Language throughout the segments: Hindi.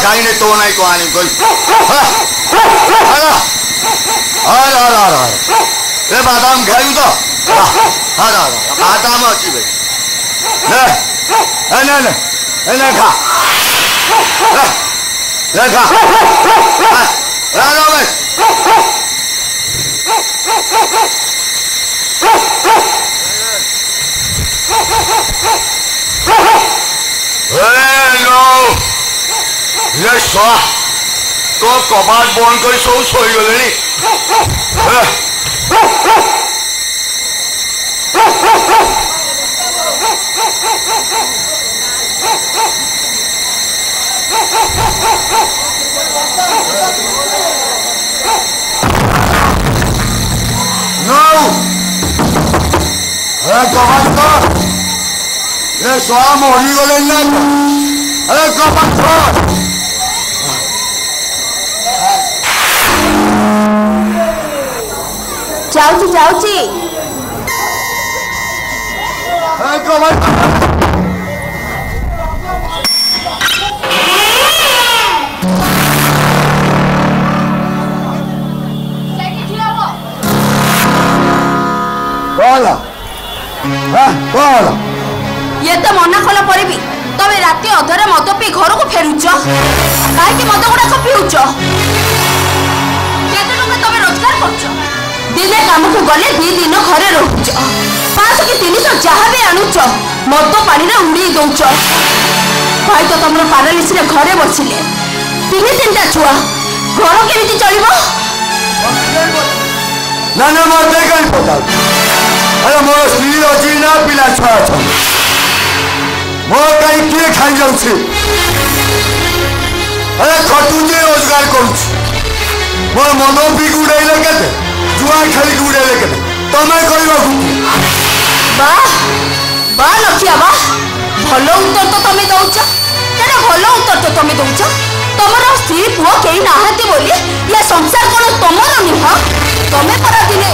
가인의 또 하나 있고 아닌 걸. 내 바담 가유다. 바담 어찌 왜? 네, 가. 네, 가. 라라면. Hello. Yes, sir. Có bạn bọn cái số sôi rồi đấy. No. Có bạn con. Yes, xóa mổ đi có lên nhanh. Có bạn con. ଯାଉଛି ଏତେ ମନା କଲା ପରେ ବି ତମେ ରାତି ଅଧରେ ମଦ ପିଇ ଘରକୁ ଫେରୁଛ କାହିଁକି ମଦ ଗୁଡାକ ପିଉଛ? କେତେ ଟଙ୍କା ତମେ ରୋଜଗାର କରୁଛ? ଦିନେ କାମକୁ ଗଲେ 2 ଦିନ ଘରେ ରହୁଛ 500 କି 300 ଯାହା ବି ଆଣୁଛ ମଦ ପାଣିରେ ଉଡେଇ ଦଉଛ। ଭାଇ ତ ତମର ପାରାଲିସିରେ ଘରେ ବସିଲେ 3-3ଟା ଛୁଆ ଘର କେମିତି ଚଳିବ? ନା ମତେ କାହିଁ ପଚାରୁଛ? ଆରେ ମୋର ସ୍ତ୍ରୀ ଅଛି ନା ପିଲା ଛୁଆ ଅଛନ୍ତି ମୋ କାହିଁ କିଏ ଖାଇଯାଉଛି? ଆରେ ଖଟୁଛି ରୋଜଗାର କରୁଛି ମୋର ମନ ପିଇକି ଉଡେଇଲେ କେତେ जुआ खेल के उड़े लेके तमे कहबा बा लखिया बा भलो उत्तर तो तमे दउछ तेरे भलो उत्तर तो तमे दउछ तमरो स्त्री पुओ केई नाहती बोली या संसार कोन तमरो निह तमे पर दिने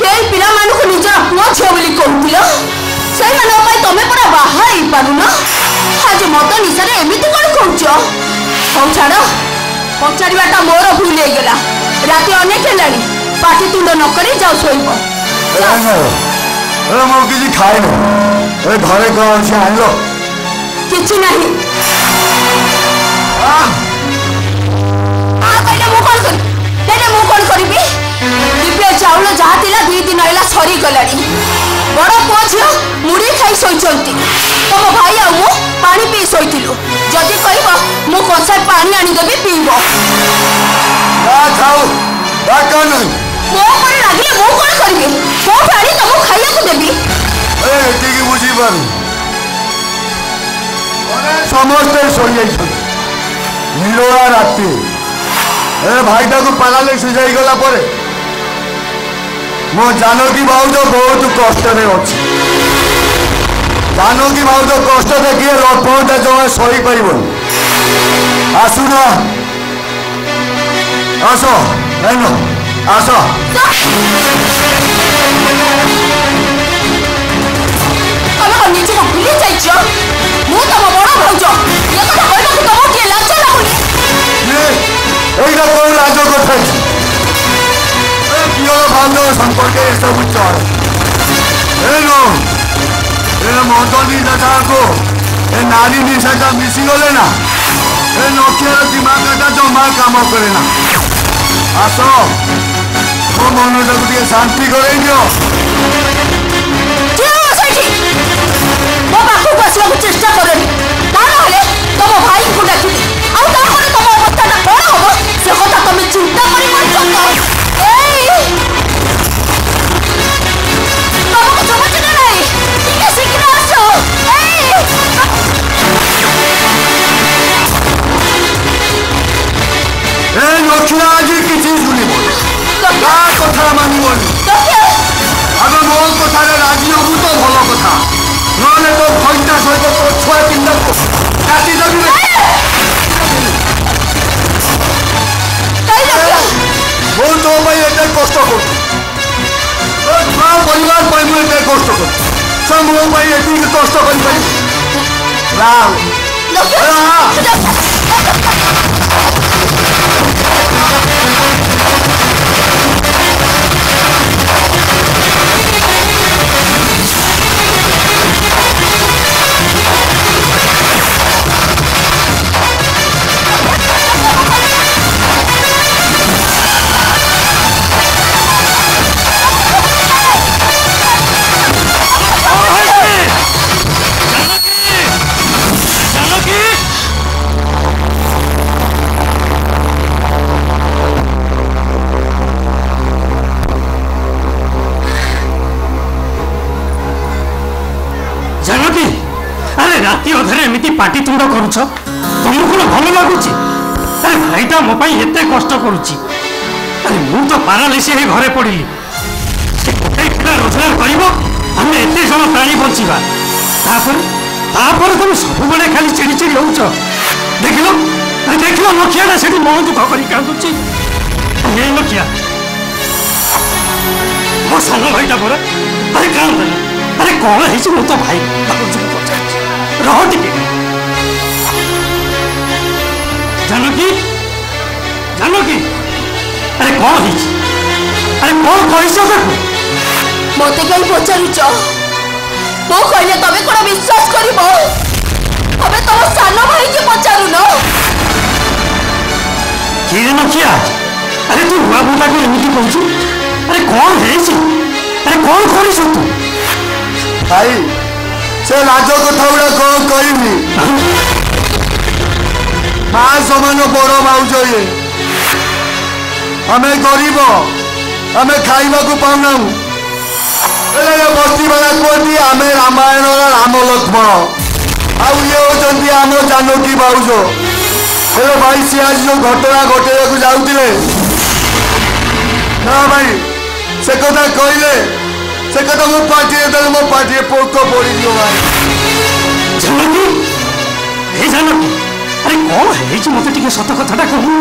केई पिला मानु को निज पुओ छे बोली कहतिलो सेई मानो पई तमे पर बाहा ही पारुना आज मत निसरे एमिति कोन कहउछ हो छाड़ पचारिबाटा मोर भूल हो गला राति अनेक हेलानी पाटी तुंड नकरी जाओ सोइब मो किसी खाए घरे कौन अच्छे आन लो किछि नहीं दिव्य चाउल जहाँ थिला 2 दिन है सरी गलानी बड़ पुओ झील मुड़ी खाई शोचती तुम भाई आ मु पानी पी शोलु जदि कह मु कंसार पानी आनीदेवी पीब मो लगे मु कौन करी मो पानी तुमको खाइया देवी समस्ते नीलोड़ा राति भाईटा को पारालिसिस हो गला मो जानकी भाउज बहुत कष्ट अच्छी जानकी भाउज कष्ट देखिए लक्ष्मणटा जमा सही पार आसुन आस आस निजी को भूली जाइछ मु तम बड़ भाउज ये कथा कहबा तुम के लाज लागुनी एइटा कोन लाज कथा पिओ बांधव संपर्क सब चढ़ मदनी दादा को नारी निशा मिसी गले ना नक्षर दिमाग जमा काम करे ना आस ମୋ ମନଟାକୁ ଟିକେ ଶାନ୍ତି କରେଇ ଦିଅ। ମୋ ପାଖକୁ ଆସିବାକୁ ଚେଷ୍ଟା କରେନି, ତା ନହେଲେ ତମ ଭାଇଙ୍କୁ ଡାକିବି, ଆଉ ତାପରେ ତମ ଅବସ୍ଥାଟା କଣ ହବ ସେ କଥା ତମେ ଚିନ୍ତା କରିପାରୁଛ ତ? ତମକୁ ଜମୁଛି ନା ନାଇଁ? ଟିକେ ଶୀଘ୍ର ଆସ। ଲକ୍ଷ୍ମୀ ଆଜି କିଛି ଶୁଣିବନି, ତା କଥା ମାନିବନି। ଆଗ ମୋ କଥାରେ ରାଜି ହବୁ ତ ଭଲ କଥା, ନହେଲେ ତୋ ଘଣ୍ଟା ସହିତ ତୋ ଛୁଆ ତିନିଟାକୁ କାଟିଦେବି। ମୁଁ ତୋ ପାଇଁ ଏତେ କଷ୍ଟ କରୁଛି, ତୋ ଛୁଆ ପରିବାର ପାଇଁ ମୁଁ ଏତେ କଷ୍ଟ କରୁଛି, ସେ ମୋ ପାଇଁ ଏତିକି କଷ୍ଟ କରିପାରିବି? राति अधे एमती पाटितुंड करुछ तुमको कौन भल लगुच? अरे भाईटा मो एत कष्ट करुच्ची, अरे मु तो पारालिस घरे पड़िली, से गोटे पिला रोजगार कर आम एत जन प्राणी बचा, तुम सब खाली चिड़ी चिड़ी हो देख लो लखिया से मन दुख कर कांदुची। लखिया मो सान भाईटा पर अरे कांदनी, अरे कौन है मु तो भाई रह टिके। जानकी जानकी अरे कौन है? अरे कौन कहीच मत कहीं पचारुच? मो कहले तबे कौन विश्वास करिब? तबे तुम सान भाई के पचारुन कि लखिया? अरे तू हुआ बुला को एमती कहू? अरे कौन है? अरे कौन कर तू भाई? से राज कथा गुड़ा कौन कहमी? माँ समान बड़ भाज ये आम गरीब, आम खाइबा पाऊना, बस्ती वाला कहती आम रामायण राम लक्ष्मण, आउ ये होती आम जानकी भाज। हेलो भाई सी आज जो घटना घटेगा जाऊे ना भाई से कथा कहले से कथा मो पार्टी मो पार्टी पोक पड़ी भाई। जानकी हे जानकी अरे कौन है मत टे सत कथा कहू?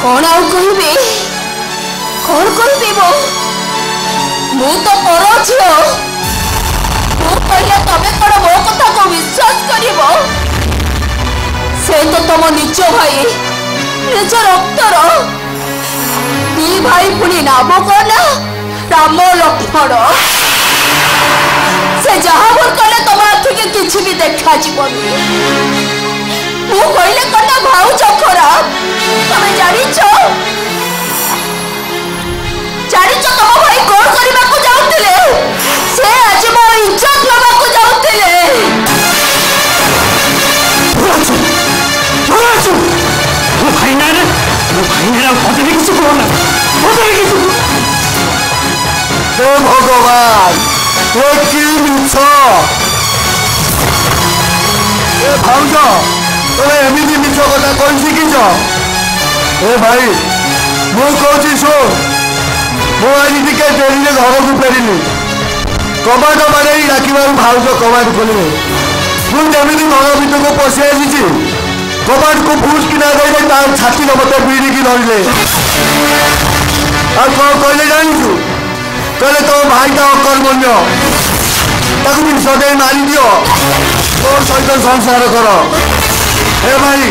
कौन आउ कहबे? कौन कहबे मो? मु तो पर झियो, मु कहले तबे कौन मो कथा को विश्वास करिब? से तो तुम निज भाई, निज रक्तर दी भाई पुणी नाम कौन? राम लक्ष्मण। से जहाँ भूल कले तुम आखि के किसी भी देखा जीवनी। मु कहले कन्या भाउज खराब, तमे जानिछ तुम भाई कौन करने को जाउतिले? से आज मो इज्जत लगा को जाउतिले। मो भाई ना पदे किसी कहना, पदे किसी हे भगवान ये कि मिछ? ए भाउज तुम एमती मिछ कथा कही शिखिच? ए भाई मु कहूँ शुण, मु आज टे डेरी घर को फेरिली, कबाट बारे डाक भाउज कबाट खोलिए, मुझे घर भर को पशि आसी कबाट को फुस किना देते छाती मत बीड़ी धरले। कौन कहले जानु? कहले तुम भाईटा अकर्मण्य, ताकू भी सदै मारी दियो, तो सहित संसार कर। हे भाई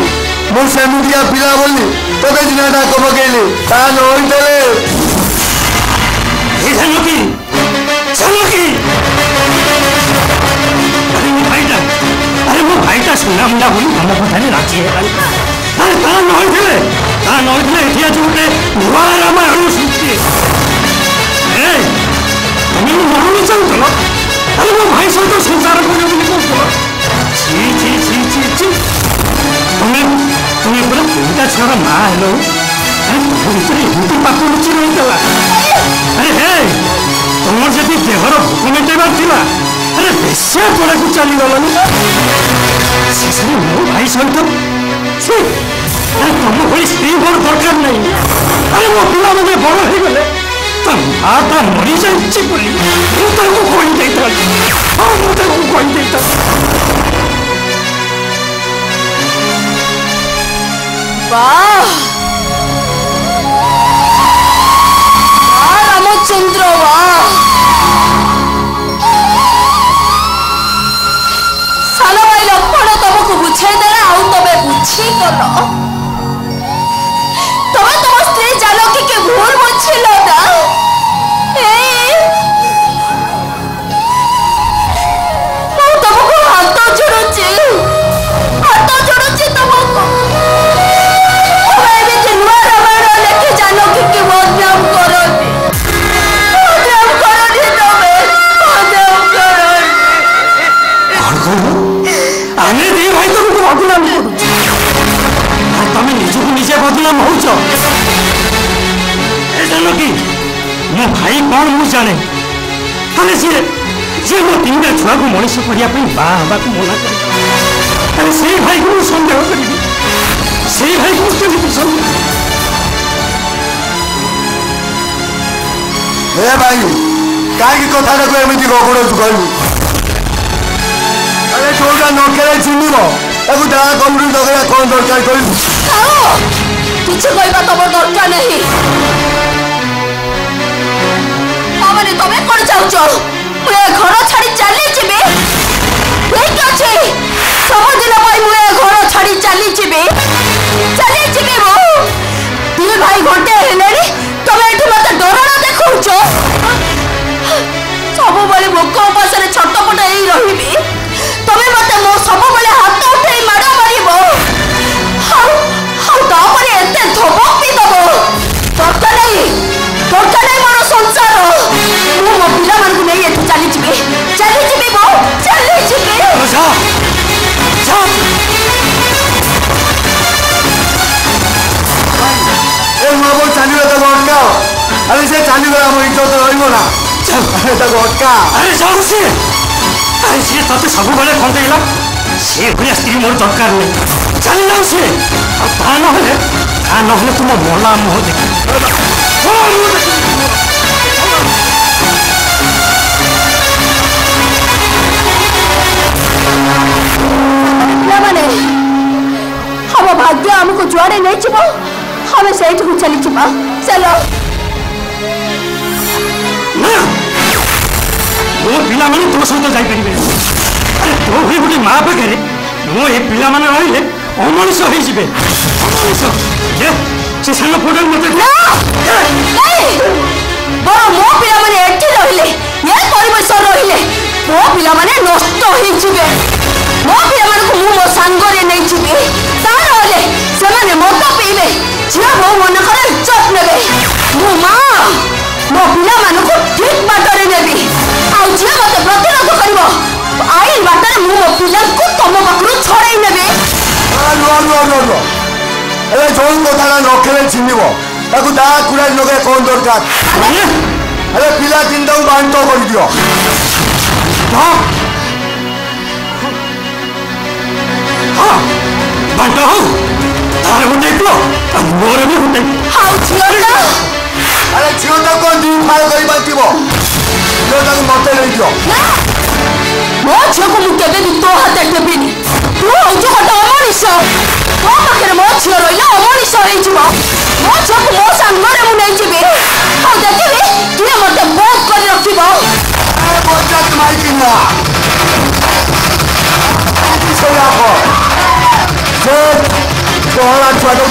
मुझे पिला बोली तोते दिना डाक पकईली ता नईदेले। जानकी जानकी अरे मो भाईटा सुना मुंडा बोली तुम कथा राजी है ଆରେ ତା ନହେଇଥିଲେ ଏଠି ଆଜି ଗୋଟେ ନୂଆ ରାମାୟଣ ସୃଷ୍ଟି। ତମେ ମରଣ ଚାହୁଁଥିଲ, ତାହେଲେ ମୋ ଭାଇ ସହିତ ସଂସାର କରିବ ବୋଲି କହୁଥିଲ। ଛି ଛି ଛି ଛି ଛି, ତମେ ପୁରା ତିନିଟା ଛୁଆର ମା ହେଲ, ତମ ଭିତରେ ଏମିତି ପାପ ଲୁଚି ରହିଥିଲା। ଆରେ ତମର ଯଦି ଦେହର ଭୋକ ମେଣ୍ଟେଇବାର ଥିଲା, ଆରେ ବେଶୀ ପଡ଼ାକୁ ଚାଲିଗଲନି। ଶେଷରେ ମୋ ଭାଇ ସହିତ ତମ ଭଳି ସ୍ତ୍ରୀ ମୋର ଦରକାର ନାହିଁ। ଆରେ ମୋ ପିଲାମାନେ ବଡ଼ ହେଇଗଲେ, ତା ମାଟା ମରିଯାଇଛି ବୋଲି ମୁଁ ତାଙ୍କୁ କହିଦେଇଥାନ୍ତି। ହଁ, ମୁଁ ତାଙ୍କୁ କହିଦେଇଥାନ୍ତି। ରାମଚନ୍ଦ୍ର ସାନ ଭାଇ ଲକ୍ଷ୍ମଣ ତମକୁ ବୁଝେଇଦେଲେ, ଆଉ ତମେ ବୁଝିଗଲ। ତମେ ତମ ସ୍ତ୍ରୀ ଜାନକୀকে ଭୁଲ ବୁଝିଲ ନା। ମୁଁ ତମକୁ ହାତ ଯୋଡୁଛି ତମକୁ। ତମେ ଏମିତି ନୂଆ ରାମାୟଣ ଲେଖି ଜାନକୀকে ବଦନାମ କରନି। ଆମେ ଦି ଭାଇ ତମକୁ ବଦନାମ କରୁଛୁ, ତମେ ନିଜକୁ ନିଜେ ବଦନାମ ହଉଛ। ଜାନକୀ, ମୋ ଭାଇ କଣ ମୁଁ ଜାଣେ। ତାହେଲେ ସିଏ ମୋ ତିନିଟା ଛୁଆକୁ ମଣିଷ କରିବା ପାଇଁ ବାହା ହେବାକୁ ମନା କରେ। ତାହେଲେ ସେଇ ଭାଇକୁ ମୁଁ ସନ୍ଦେହ କରିବି? ସେଇ ଭାଇକୁ ମୁଁ କେମିତି ସନ୍ଦେହ? ହେ ଭାଇ, କାହିଁକି କଥାଟାକୁ ଏମିତି ଗଗୁଡ଼ଛୁ କହିବୁ? ଆରେ ଯୋଉଟା ନଖେରେ ଚିହ୍ନିବ, ତାକୁ ଯାହା କମରୁ ଦରକାର କଣ ଦରକାର କହିବୁ? କିଛି କହିବା ତମର ଦରକାର ନାହିଁ। ମାନେ ତମେ କଣ ଚାହୁଁଛ? ମୁଁ ଏ ଘର ଛାଡି ଚାଲିଯିବି? ଠିକ ଅଛି, ସବୁଦିନ ପାଇଁ ମୁଁ ଏ ଘର ଛାଡି ଚାଲିଯିବି। ମୁଁ ଦି ଭାଇ ଘଣ୍ଟେ ହେଲେଣି, ତମେ ଏଠି ମତେ ଡରଣ ଦେଖାଉଛ। ସବୁବେଳେ ଭୋକ ଉପାସରେ ଛଟପଟ ହେଇ ରହିବି। ତମେ ମତେ ମୋ ସବୁବେଳେ ହାତ ଉଠେଇ ମାଡ଼ ମାରିବ, ଆଉ ତାପରେ ଏତେ ଧମକ ବି ଦବ। ଦରକାର ନାହିଁ ମୋର ସଂସାର। ମୁଁ ମୋ ପିଲାମାନଙ୍କୁ ନେଇ ଏଠୁ ଚାଲିଯିବି। ଚାଲିବ ତାକୁ ଅଟକାଅ। ଆରେ ସେ ଚାଲିଗଲେ ଆମ ଇଜ୍ଜତ ରହିବ ନା। ତାକୁ ଅଟକା। ଆରେ ଯାଉ ସିଏ। ଆରେ ସିଏ ତତେ ସବୁବେଳେ କନ୍ଦେଇଲା। ସେ ଭଳିଆ ସ୍ତ୍ରୀ ମୋର ଦରକାର ନାହିଁ। ଚାଲିଯାଉ ସିଏ। ଆଉ ତା ନହେଲେ ତୁମ ମଲା ମୁହଁ ଦେଖି। ପିଲାମାନେ, ଆମ ଭାଗ୍ୟ ଆମକୁ ଯୁଆଡ଼େ ନେଇଯିବ, ଆମେ ସେଇଠିକୁ ଚାଲିଯିବା। ଚାଲ। ମୋ ପିଲାମାନେ ତୋ ସହିତ ଯାଇପାରିବେ। ଆରେ ତୋ ଭଳି ଗୋଟେ ମା ପାଖରେ ମୋ ଏ ପିଲାମାନେ ରହିଲେ ଅମଣିଷ ହେଇଯିବେ। ଅମଣିଷ। ସେ ସାନ ପୁଅଟା ମତେ ମୋ ପିଲାମାନେ ଏଠି ରହିଲେ, ଏ ପରିବେଶ ରହିଲେ ମୋ ପିଲାମାନେ ନଷ୍ଟ ହେଇଯିବେ। ମୋ ପିଲାମାନଙ୍କୁ ମୁଁ ମୋ ସାଙ୍ଗରେ ନେଇଯିବି। ତା ନହେଲେ ସେମାନେ ମଦ ପିଇବେ, ଝିଅ ବୋଉ ମାନଙ୍କର ଇଜ୍ଜତ ନେବେ। ମୁଁ ମା ମୋ ପିଲାମାନଙ୍କୁ ଠିକ ବାଟରେ ନେବି। ଆଉ ଝିଅ ମତେ ପ୍ରତିରୋଧ କରିବ, ଆଇନ ବାଟରେ ମୁଁ ମୋ ପିଲାଙ୍କୁ ତମ ପାଖରୁ ଛଡେଇ ନେବି। ଏବେ ଯୋଉ କଥାଟା ନଖେରେ ଚିହ୍ନିବ, ତାକୁ ଦା କୁରାଇ ଲଗାଇ କଣ ଦରକାର? ଆରେ ପିଲା ତିନିଟାକୁ ବାଣ୍ଟ କରିଦିଅ। ବାଣ୍ଟ ହଉ। ତାର ଗୋଟେ ପୁଅ, ମୋର ବି ଗୋଟେ। ଆଉ ଝିଅଟା? ଆରେ ଝିଅଟାକୁ କଣ ଦି ଫାଳ କରି ବାଣ୍ଟିବ? ଝିଅଟାକୁ ମତେ ଦେଇଦିଅ। ମୋ ଝିଅକୁ ମୁଁ କେବେ ବି ତୋ ହାତରେ ଦେବିନି। ତୁ ହଉଛୁ ଗୋଟେ ଅମଣିଷ। ତୋ ପାଖରେ ମୋ ଝିଅ ରହିଲେ ଅମଣିଷ ହେଇଯିବ। ମୋ ଝିଅକୁ ମୋ ସାଙ୍ଗରେ ମୁଁ ନେଇଯିବି। ଆଉ ଦେଖିବି କିଏ ମତେ ବନ୍ଦ କରି ରଖିବ। ତୋହରା ଛୁଆଟା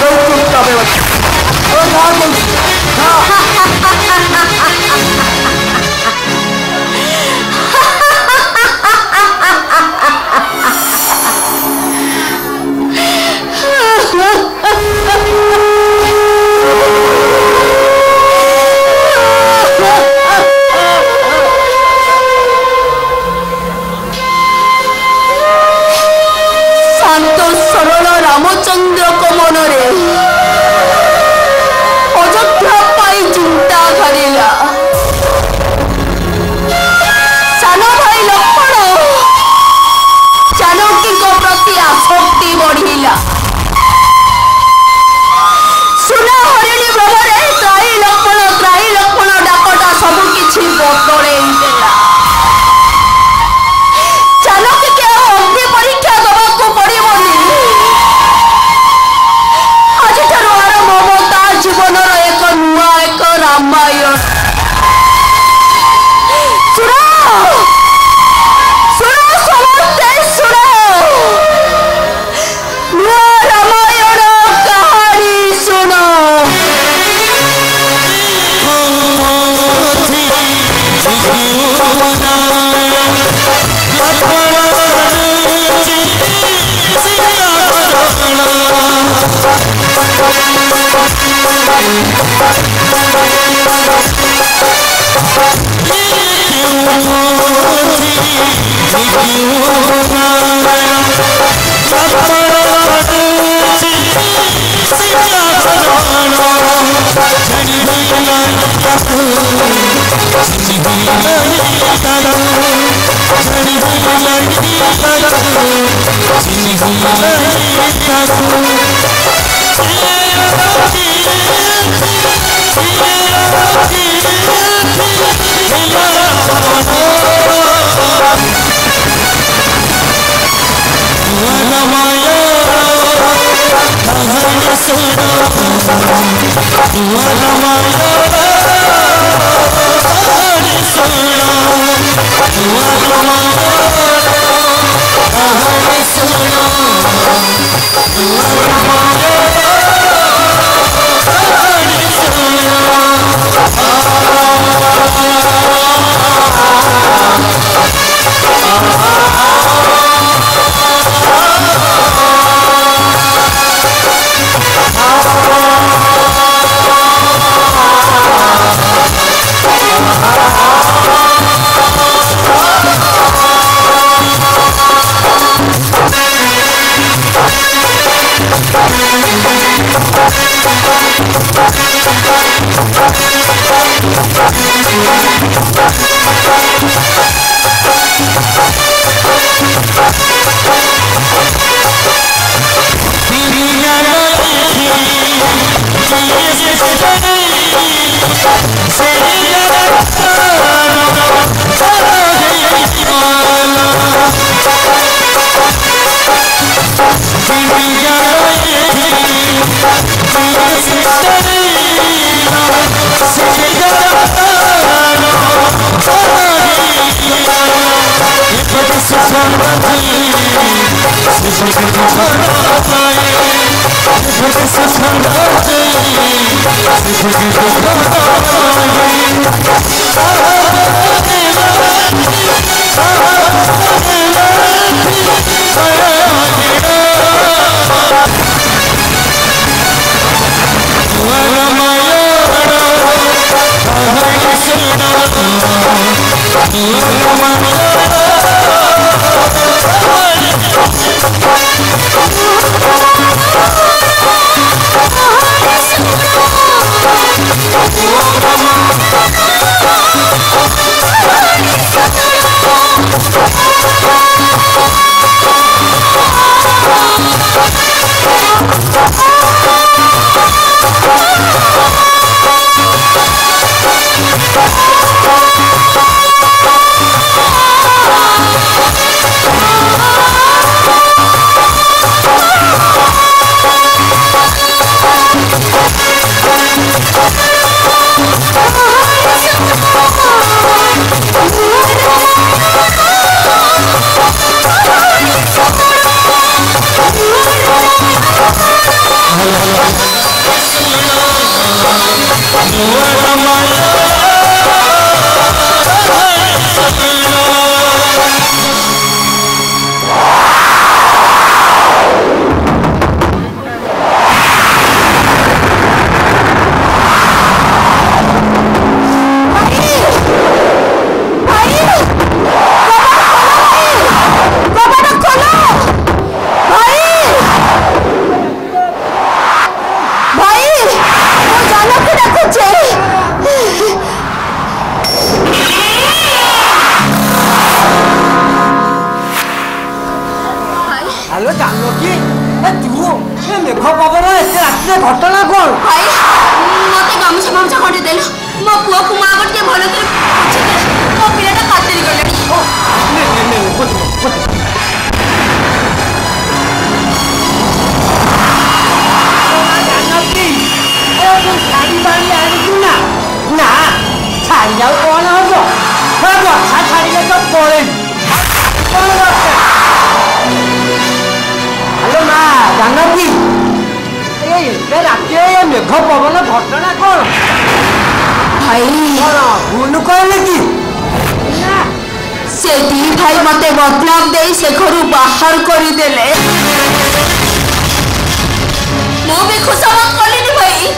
खुशामत कली भाई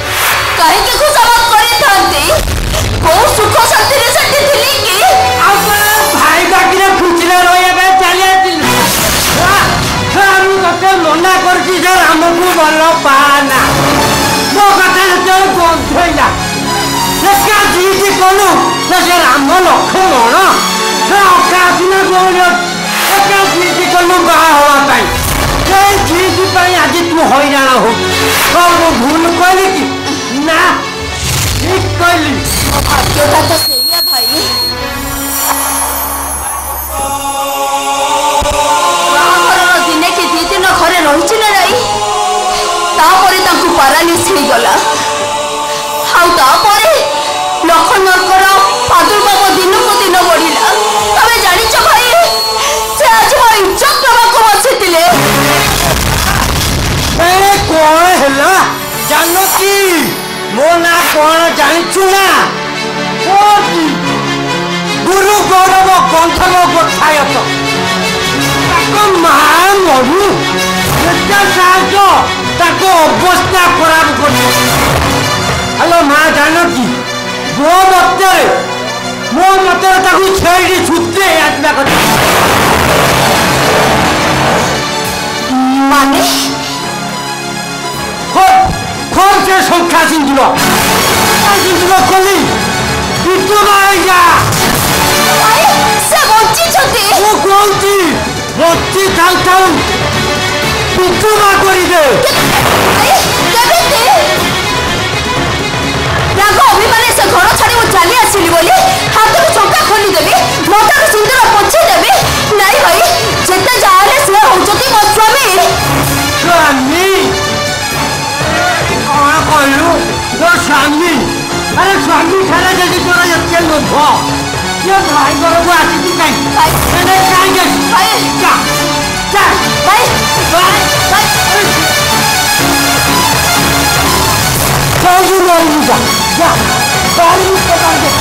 कहीं ना से राम लक्ष्मण से अकादिना कौन एका जीती कलु बाहा हवा पाई से जीती पाई आज तू हैरान हो कौन भूल कहली कि ना ठीक कहली भाग्यटा तो ସେଇଆ भाई दिने कि 2 दिन घरे रही ना राई तापरे तांकु पैरालिसिस हो गला आउ तापरे लखनकर प्रादुर्भाव दिन को दिन बढ़िला तबे जानिछ भाई से आज मो इज्जत नबाको बसितिले ए कोन हला जानो की मो ना कोन जानिछु ना कोकी गुरु गौरव गंधर्व गोठायत ताको मा मरु एटा साजो ताको अवस्था खराब कर हेलो मां जानो की मो मते ताको छेड़ी छुट्टे आत्मा कर माने कौन से संख्या सिंधुलो कली विद्युत आएगा भाई से बच्ची छथि वो कौन थी बच्ची थाउ विद्युत करी दे भाई केबे ते राघव अभिमाने से घर छाड़ी वो चली आसिली बोली हाथ में चौका खोली देबी मोटर सिंदूर पोछी देबी नहीं भाई जेते जाले से होचती मो स्वामी कौन कहलु तो स्वामी अरे स्वामी खाना जल्दी तोरा एते लोभ ये भाई घर को आसी कहीं भाई नहीं कांगे भाई जा जा भाई भाई जल्दी नहीं जा जा गाड़ी पकड़ दे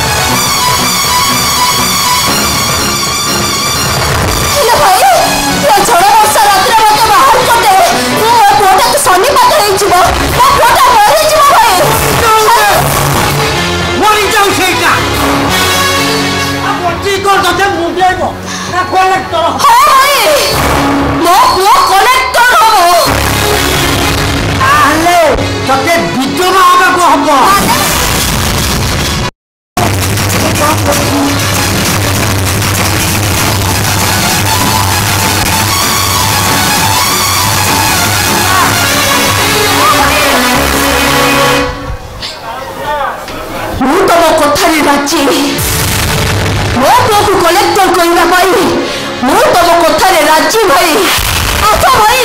किला भाई ये छोड़ा वर्षा रात रे मत बाहर कर दे मो पोटा तो सनी पात हे जिवो मो पोटा मरे जिवो भाई मरी जाऊ सेटा अब बच्ची को दते मुंडेबो ना कलेक्टर हां भाई मो कलेक्टर हो आले तते विद्युत आबे को हबो ମୁଁ ତମ କଥାରେ ରାଜି ମୋ ପୁଅକୁ କଲେକ୍ଟର କରିବା ପାଇଁ ମୁଁ ତମ କଥାରେ ରାଜି ଭାଇ ଆସ ଭାଇ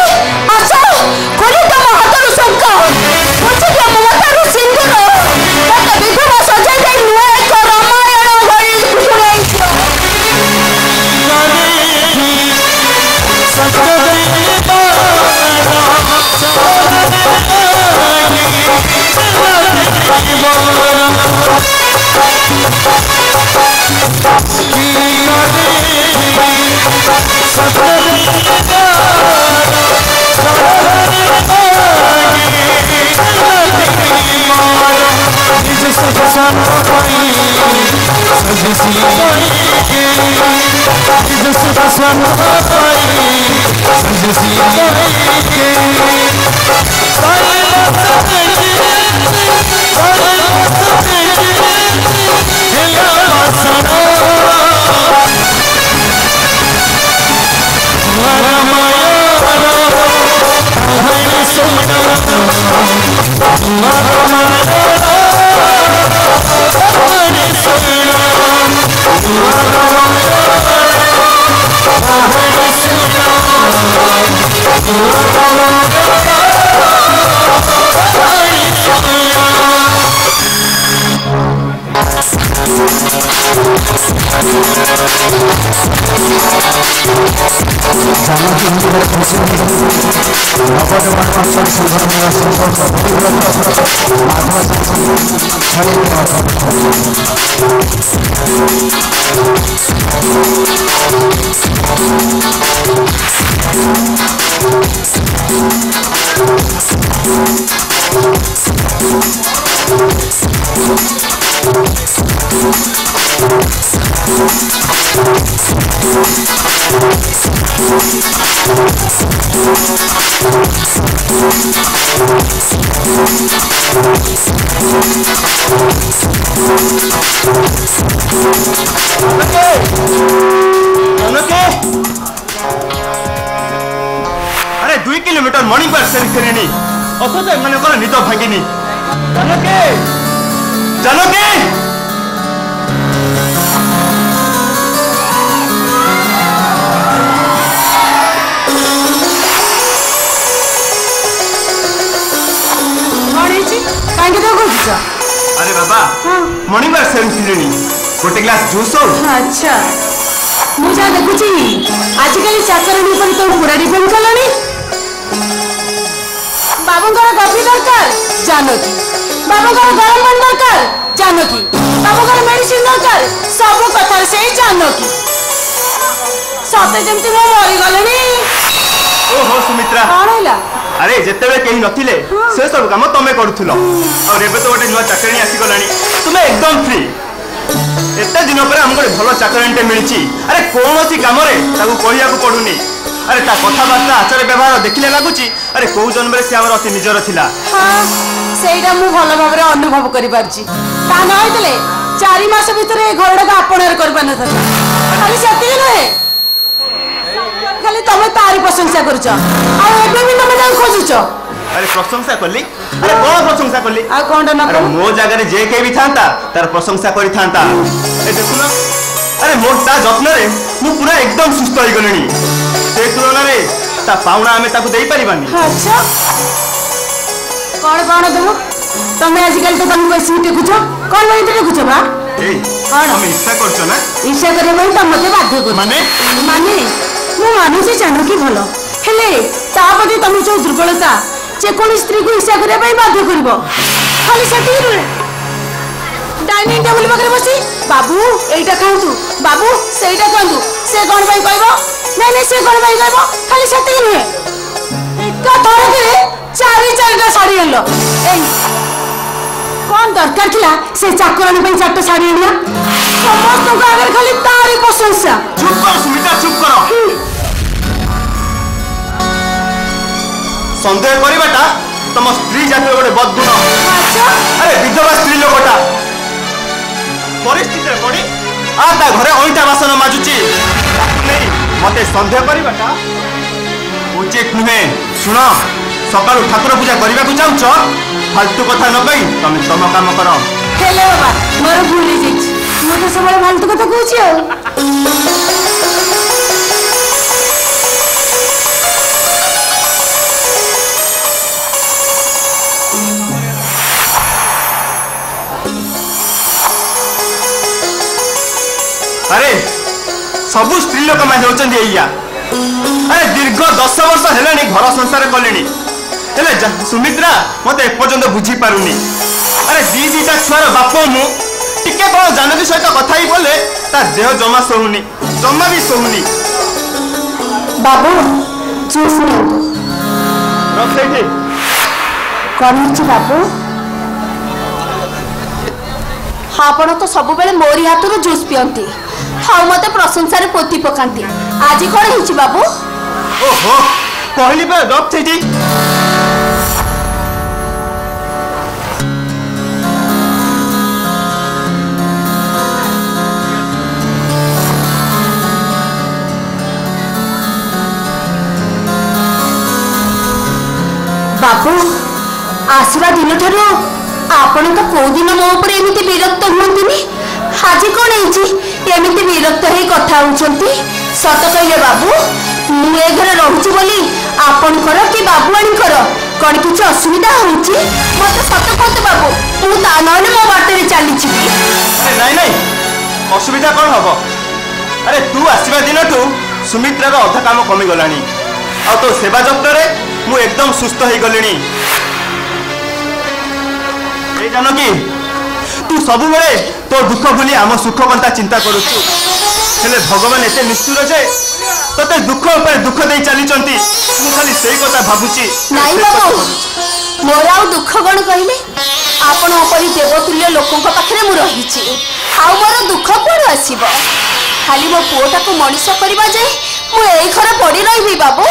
ଆସ ଖୋଲି ତମ ହାତରୁ ଶଙ୍ଖ ପଛେ ତମ ମଥାରୁ ସିନ୍ଦୁର ମତେ ବିଧବା ସଜାଇ ଦେଇ ନୂଆ ଏକ ରାମାୟଣ ଭଳି ଶୁଣାଇଛ किलोमीटर मॉर्निंग वॉक सेरी फेरेनी अथच एमानकर निद भांगिनी जानकी जानकी अरे बाबा मॉर्निंग वॉक सेरी फेरेनी गोटे ग्लास जूस हो अच्छा मुझे जहाँ देखुची आजिकल चाकरणी पर तो पूरा डिपेंड कलानी बाबूंकर कॉफी दरकार जानकी बाबूंकर गरम पानी दरकार जानकी बाबूंकर मेडिसिन दरकार सब कथा से जानकी सते जमती मो मरी गलनी ओहो सुमित्रा कौन हैला अरे जेतेबे केही नथिले से सब काम तमे करूथुलो और एबे तो गोटे नुआ चाकरणी आसी गलानी तुमे एकदम फ्री एते दिन पर हमको भल चाकरणी मिली अरे कौन सी कम कहिया पड़ुनी अरे ता कथबार्ता आचार व्यवहार देखिले लगुची अरे कौ जन्म से आम अति निजर थिला हाँ सेटा मु भल भाव अनुभव करि पारची ता न होइतले 4 मास भीतर ए घरडा का आपणर कर पाना था खाली सेति नहे खाली तमे तारी प्रशंसा करछ आ एबे भी तमे जान खोजुछ अरे प्रशंसा करली अरे कौन प्रशंसा करली आ कोनटा न अरे मो जगह रे जे के भी थांता तार प्रशंसा करि थांता ए देखुना अरे मोर ता जत्न रे मु पूरा एकदम सुस्त होई गलेनी से तुलना रे ता पाउना हमें ताकू देई परिबानी अच्छा कौन दो तमे आजकल तो तमे बसी देखुछ कोन बई देखुछ बा ए हम इच्छा करछो ना ईर्ष्या करे बई त मते बाध्य कर माने मु मानुसी जानकी भलो हेले तापति तमे जो दुर्बलता जे कोन स्त्री को ईर्ष्या करे बई बाध्य करबो खाली सेती रे डाइनिंग टेबल पाखरे बसी बाबू एइटा खांतु बाबू सेइटा खांतु से कोन बई कहबो नहीं से कोन बई कहबो खाली सेती नुहे एका थोड़े के चारिटा साड़ी आनलो ए कौन दरकार थिला से चाकरानी पे 4टा साड़ी आनिया समस्त को आगे खाली तारी प्रशंसा चुप कर सुमिता चुप करो संदेह करिबाटा तम स्त्री जाते गोटे बदगुण अच्छा अरे विधवा स्त्री लोकटा परिस्थिति रे पड़ी आ ता घरे ओइटा बासन माजुची नहीं मते संदेह करिबाटा उचित नुहे सुन सकाळ ठाकुर पूजा करबा को चाहछ फालतू कथा न कहि तमे तम काम करो हेलो बाबा मोर भूल जाई मो तो सब फालतू कथा कहूची आ अरे सबु स्त्री लोक मान होचंदी एया अरे दीर्घ 10 वर्ष हेलानी घर संसार कलेनी हेले सुमित्रा मते एपर्यंत बुझी पारुनी अरे दीटा छुआर बाप मु टिके कोन जानकी सहित कथा ही बोले ता देह जमा सोहुनी जमा भी सोहुनी बाबू जूस नहीं रख सेठी कौन छी बाबू आपण तो सब बेले मोरी हाथ जूस पियंती हाउ मते प्रशंसा रे पोती पकांती आज कोन हिची बाबू ओहो कहली बे रख सेठी बाबू आसवा दिन ठारू आपण तो को दिन मो ऊपर एमिति विरक्त हुंतिनी आज कोन हिची एमिति विरक्त हे कथा होचंती सत कहले बाबू मु ए घरे रहूची बोली आपण करो कि बाबू आनी करो कोन किछ असुविधा होची मते सत कहते बाबू मु ता नने मो बाटे रे चली छी अरे नहीं नहीं असुविधा कौन हबो अरे तू आसीबा दिन तू सुमित्रा रो अधा काम कमी गलानी आ तो सेवा जत्न रे मु एकदम सुस्त हो गलिनी ए जानकी तू सब बेले तो दुख भूली आम सुख कंता चिंता करूछु हेले भगवान एते निष्ठुर जे तते दुख ऊपर दुख दे चली चंती मु खाली सेही कथा भाबुची नहीं बाबू मोर आउ दुख कौन कहले आपण अपरी देवतुल्य लोकों पाखरे मु रहिछि आउ मोर दुख कोन आसीबो खाली मो पुओटा को मनीष करबा जे मु एई घरे पड़ी रहिबी बाबू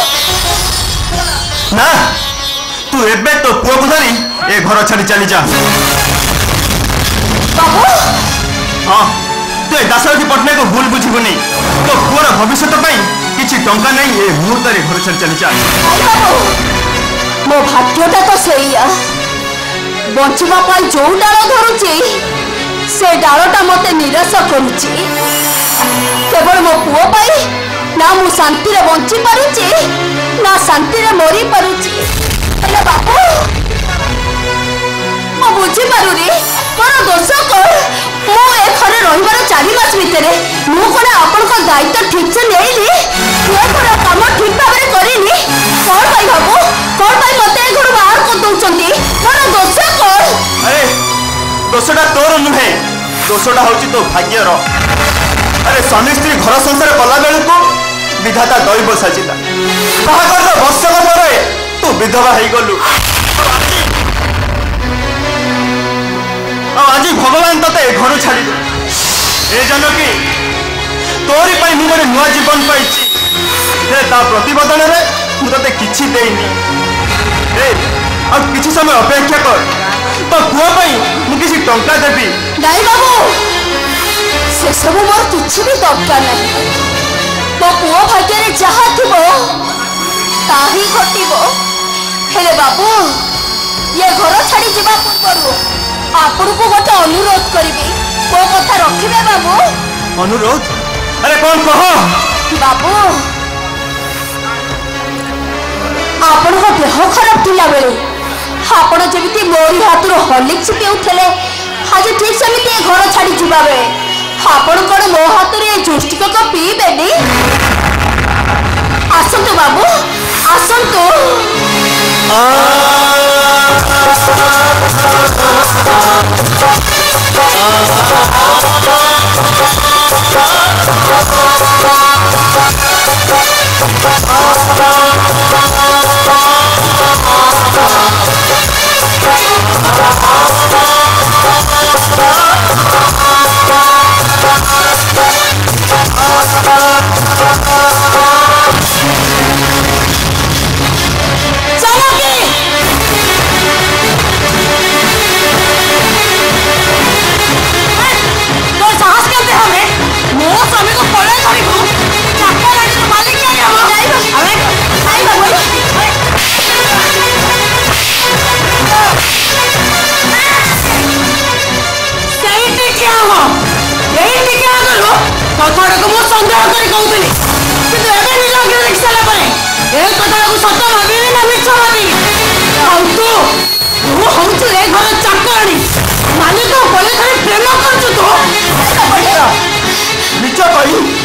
ना तू एबे तो पुओ को धरी ए घर छाड़ी चली जा बाबू हाँ तू दासरथी पटनायक को भूल बुझीबुनी तो पुओर भविष्य पाई किछि टंका नहीं ए मुहूर्त रे घर छाड़ी चली जा बाबू मो भाग्यटा तो सैया बंचवा जो डाल धरुची से डालटा मत निराश करुची केवल मो पुओ पाई ना मु शांति रे बंची पारुची ना शांति रे मरी पारुची हेले बापू मो बुझी पारुनी मोर दोष कौन मु ए घरे रहिबार 4 मास भितर मु कोन आपन को दायित्व ठीक से नेइली ए घर काम ठीक भाबे करिनी कौन पाई बाबू कौन पाई मते घर बाहर को दउचंती मोर दोष कौन अरे दोषटा तोर नुहे दोषटा होची तो भाग्यर अरे स्वामी स्त्री घर संसार कला बेलू को विधाता दैव साजिला बाहागर वर्षक पर तू विधवा हो गलु आज भगवान तते घर छाड़ी दे ए जनकी तोरी पाई मु गोटे नुआ जीवन पाइछि ता प्रतिबदन रे मु तते किछि देइनी ए आ किछि समय अपेक्षा कर तो पुआ पाई मु किछि टंका देबी दाई बाबू से सब मोर किछि भी दरकार नहीं तो पुओ भाग्य रे जहा थिबो ताही घटिबो हेले बाबू ये घर छाड़ी जीवा पूर्व आपन को गोटे अनुरोध करिबी को कथा रखिबे बाबू अनुरोध अरे कौन कह बाबू आपन को देह खराब थिला बेले आपण जेमिति मोरी हातरो हॉर्लिक्स पिउथले आज ठीक सेमिति घर छाड़ी जीवा बेले आपण कोन मो हातरे जुष्टिक को पीबेनी आसंतु बाबू आसंतु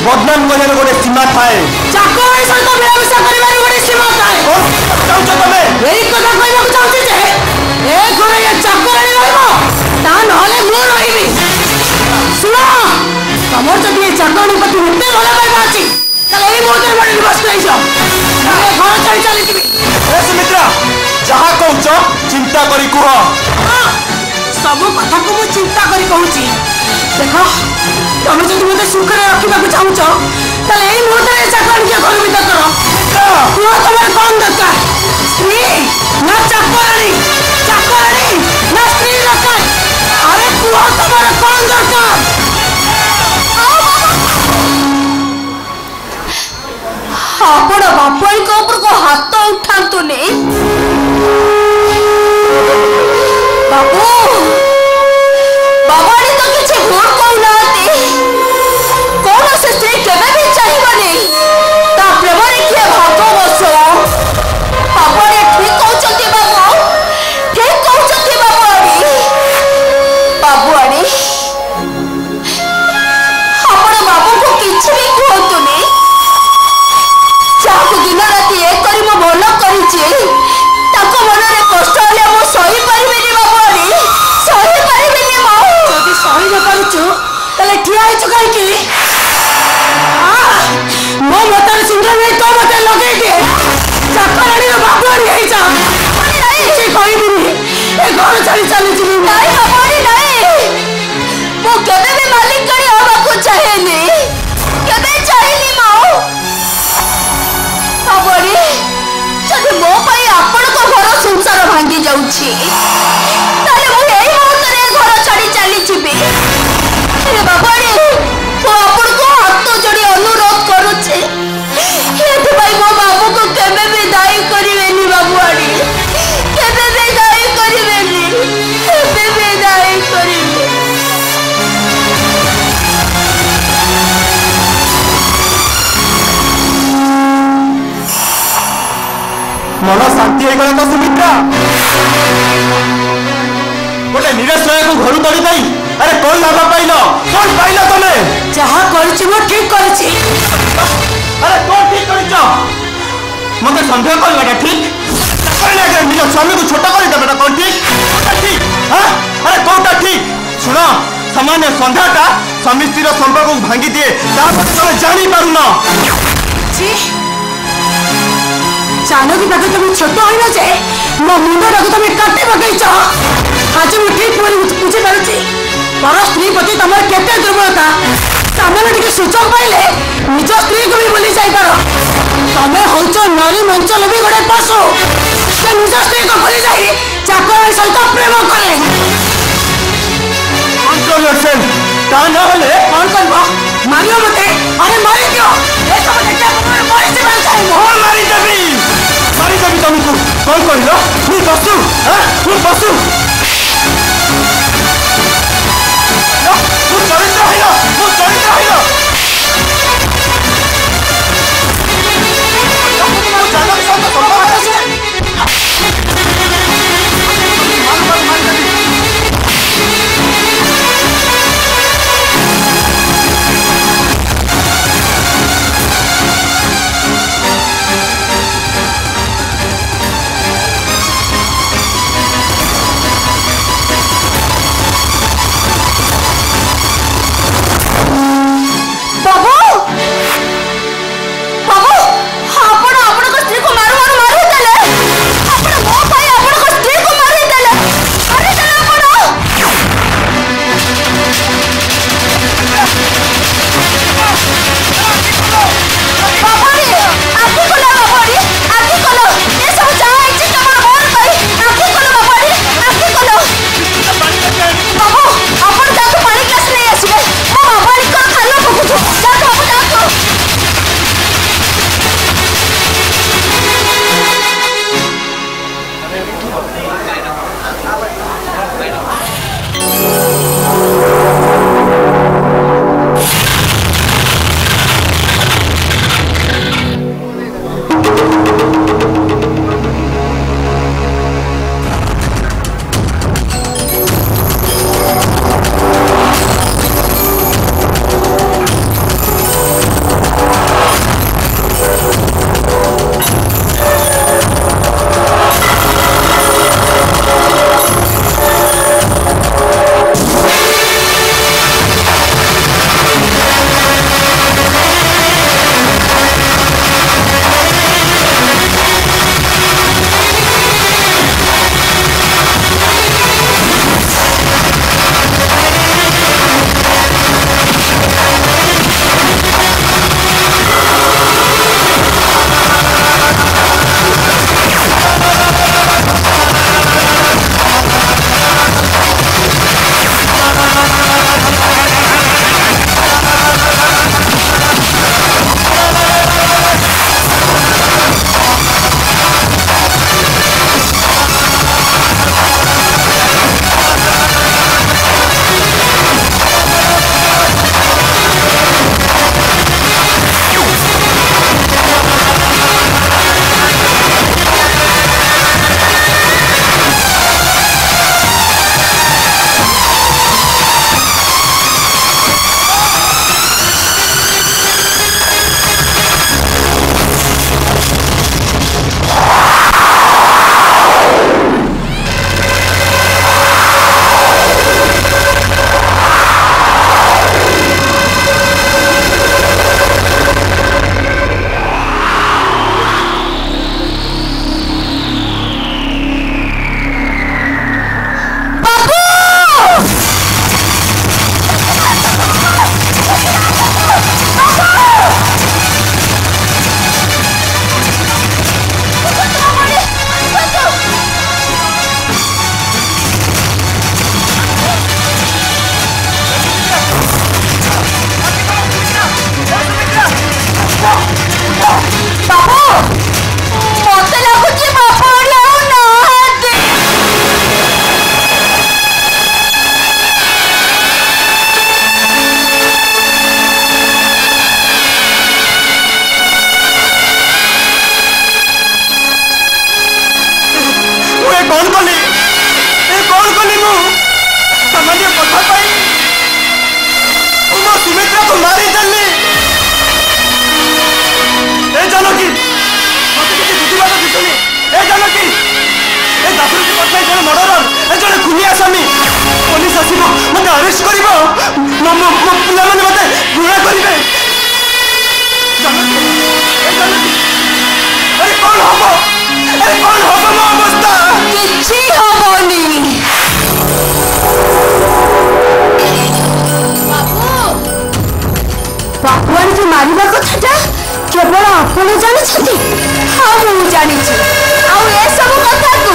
बदनाम करने गोटे सीमा थाए चाकरी सहित मिलामिशा करबार गोटे सीमा थाए चाहूछ तमे एई कथा कहबाक चाहूछी जे ए घरे ये चाकरी रहबो ता नहले मु रहिबी सुनो तमर जदि ये चाकरी प्रति होते भला पाइबा अछि तले एई मोहते बड़ी दिवस कहि जाओ मैं घर चली चली जीवी ए सुमित्रा जहा कहूछ चिंता करी कुह सब कथा को मु चिंता करी कहूची देखो तुम जब मत सुख रखा चाहूच तेल यही मुहूर्त चाकरी के घर भर कर तुम तुम कौन दरकार स्त्री ना चाकराणी चाकराणी ना स्त्री दरकार अरे कुह तुम कौन दरकार आपण बापाई को ऊपर को हाथ उठातु नहीं बाबू बाबानी तो किसी भूल कहना कौन से स्त्री केवे भी चाहिए ता प्रेम रे किए भाग बस बाबानी ठीक कहउचती बाबू ठीक कहउचती बाबूआनी आपण बाबू को किछि भी कहतु नहीं जाको दिन राति एक करी मो भल करिछि ताको मन रे कष्ट हले मो सही परिबेनी बाबूआनी सही परिबेनी मो जदि सही न पारुछु तले ठिया हिचु काई की मो मतार सिंगर नहीं तो मते लगे के चाकराणी रो बाबूआनी हेई जा नहीं से कहबिनी ए घर चली चली जी नहीं बाबूआनी नहीं मो केबे भी मालिक करी होबा को चाहेनी केबे चाहेनी माओ बाबूआनी जदि मो पई आपण को घर संसार भांगी जाउछि ताले मु एई मुहूर्त रे घर छाड़ी चली छिबी अरे बाबूआनी मो आपण को हाथ जोड़ी अनुरोध करूछि एथि भाई मो बाबू को केबे भी दाई करिवेनी बाबूआनी मन शांति हो गला तो सुमित्रा गोटे निराश्रय को घर तड़ी पाई अरे कौन लाभ पाइल कौन पाइल तमे जहाँ करिछि मो ठीक करिछि अरे कौन ठीक करिछ मते संदेह करलाटा ठीक कहले कि निज स्वामी को छोटा कर देबेटा कौन ठीक ठीक हां अरे कौनटा ठीक सुनो सामान्य संध्याटा स्वामी स्त्री संपर्क को भांगी दिए तापर तमे जानि पारुना छी जानकी बाकी तुम छोट हो न जे मो मुंडा को तुम काटे पकईच आज मु ठीक बुझी पारुछि पर स्त्री प्रति तुम केते दुर्बलता सामान्य टिके सुचक पाइले निज स्त्री को भी भूली जाई पारो तमे होचो नारी मंचल भी गोटे पशु से निज स्त्री को भूली जाई चाकर सहित प्रेम करे कंट्रोल योरसेल्फ ता न होले कौन करबो मारियो मते अरे मारी दियो ए सब देखा मारी से मार जाए मोहन मारी देबी तुमको कौन कहलो तू पशु हां तू पशु तू चरित्र हइलो सुमित्रा को मारी चलनी ए जानकी मते किसी बुद्धिबाद दिसुनी ए जानकी ए दासुरती पत्नी जने मर्डरर ए जने खुनिया स्वामी पुलिस आसीबो मते अरेस्ट करिवो मो पिला माने मते घृणा करिवे जानकी ए जानकी अरे कौन हबो मो अवस्था किछि हबोनी बापुआन के मारिबा कथाटा केवल आपण जानिछथि हां मु जानिछि आ ए सब कथा को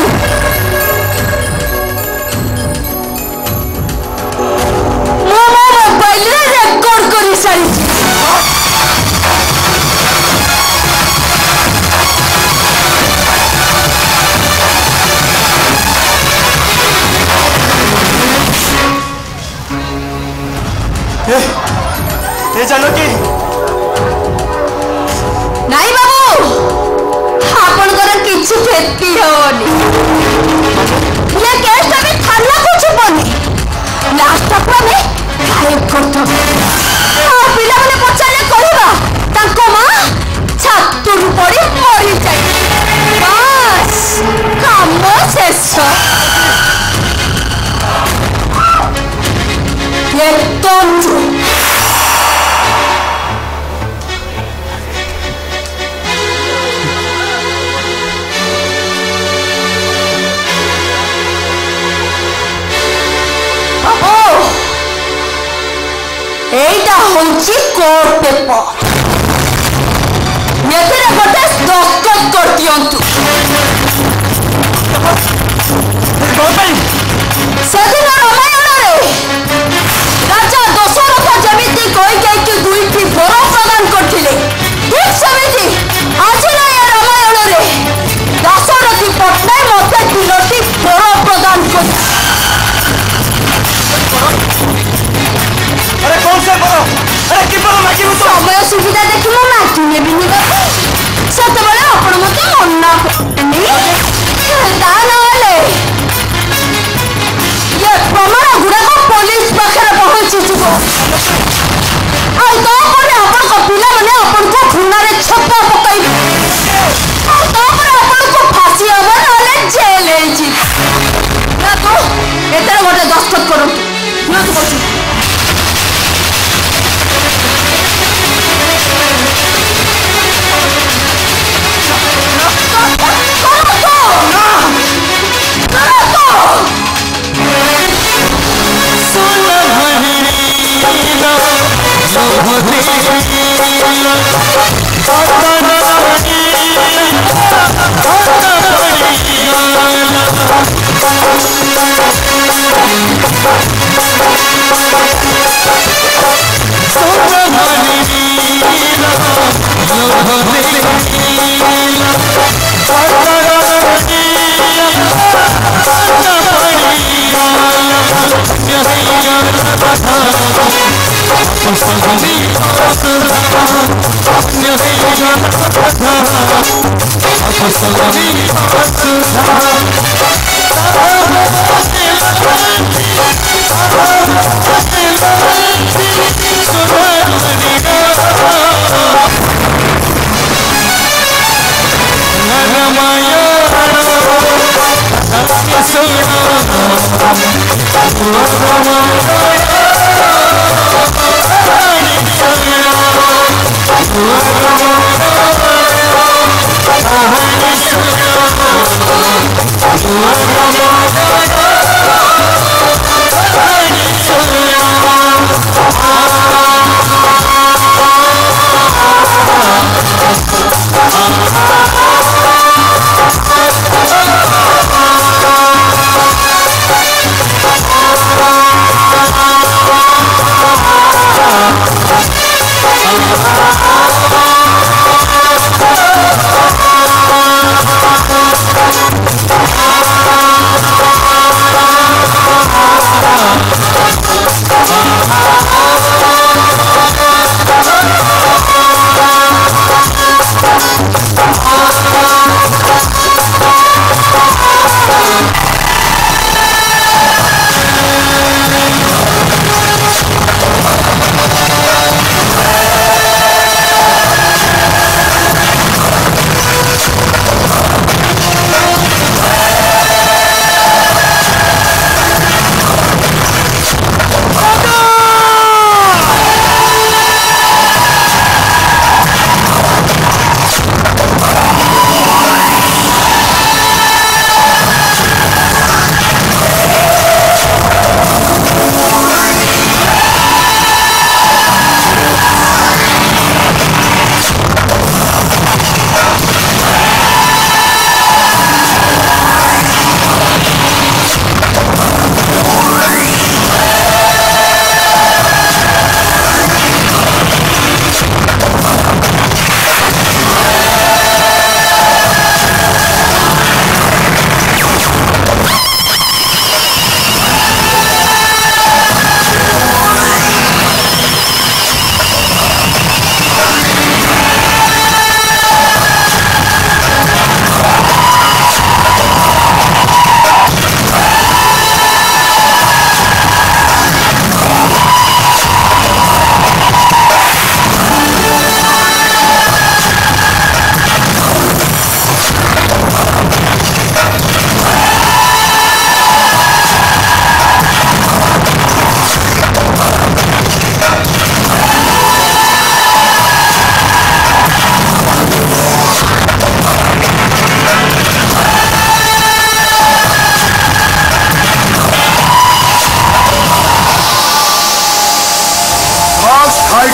मो मोबाइल रे रेकॉर्ड करि सारिछि ए जानकी नाई बाबू आपनकर किछि क्षति होनी ये केस भी थाना को छुपनी लास्ट तक में गायब करतो आ पिला माने पछाले कहबा ताको मां छातुर पड़ी मरि जाई बस काम शेष ये तंजु এইটা হচ্ছে কোর্ট পেপার এতে গোটে দস্তখত করদিয়ন্তু সেদিন রামায়ণরে রাজা দশরথ যেমিতি কইকেয়ীকে দুইটি বর প্রদান করଥିଲେ ঠিক সেমিতি আজির এই রামায়ণরে দাশরথী পটনায়ক মতে তিনোটি বর প্রদান করছে अरे कौन से बड़ो अरे कि बड़ो माकी तो समय सुविधा देखि मो माकी नेबिनी बाबू सत बळे आपण मते मन्ना करनी दा नले ये प्रमाण गुडा को पुलिस पाखरे पहुंची जिवो आ तो परे आपण को पिला माने आपण को खुना रे छप्पा पकाई आ तो परे आपण को फांसी हबो नले जेल हे जी ना तो एतर गोटे दस्तखत करू ना तो बसी Oh,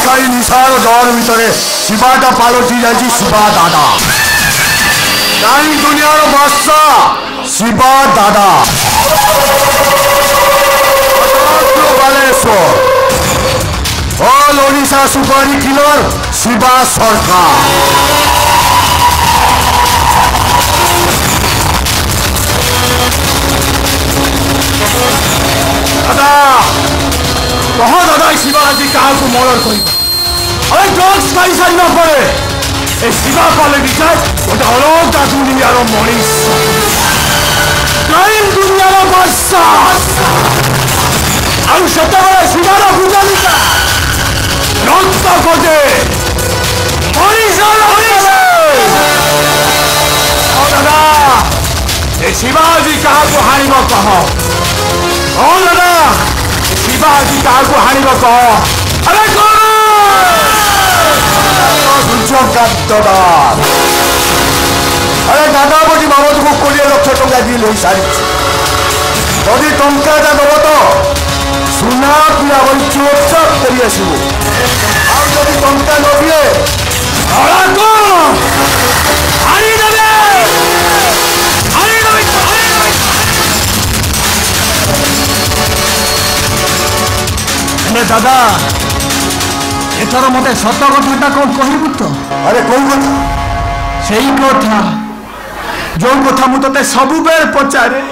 छाई निशार दौर भितर शिवाटा पालटि जाइए शिवा दादा काई दुनियार बादशा शिवा दादा बालेश्वर ऑल ओडिशा सुपारी किलर शिवा सरकार दादा कह दादा शिवाजी क्या मर्डर कर ड्रग्स खाई सारा पड़े ए शिवा पाले विचार गोटे अलग दुनियार मनीष क्राइम दुनियार बादशा आतेबले शिवार पूजारिका रक्त खोजे दादा ए शिवाजी क्या हाणब कह दादा शिवाजी क्या हाणब कह अरे अरे दादा बोली बाबद को 20 लाख टका दिल हो सारी जदि टंका दब तो सुना पिया बोली चुपचाप कर टंका न दिए दादा एथर मत सत कथा कौन कहबू तो अरे कौन कथा से कथा जो कथा मुझे सब बेल पचारे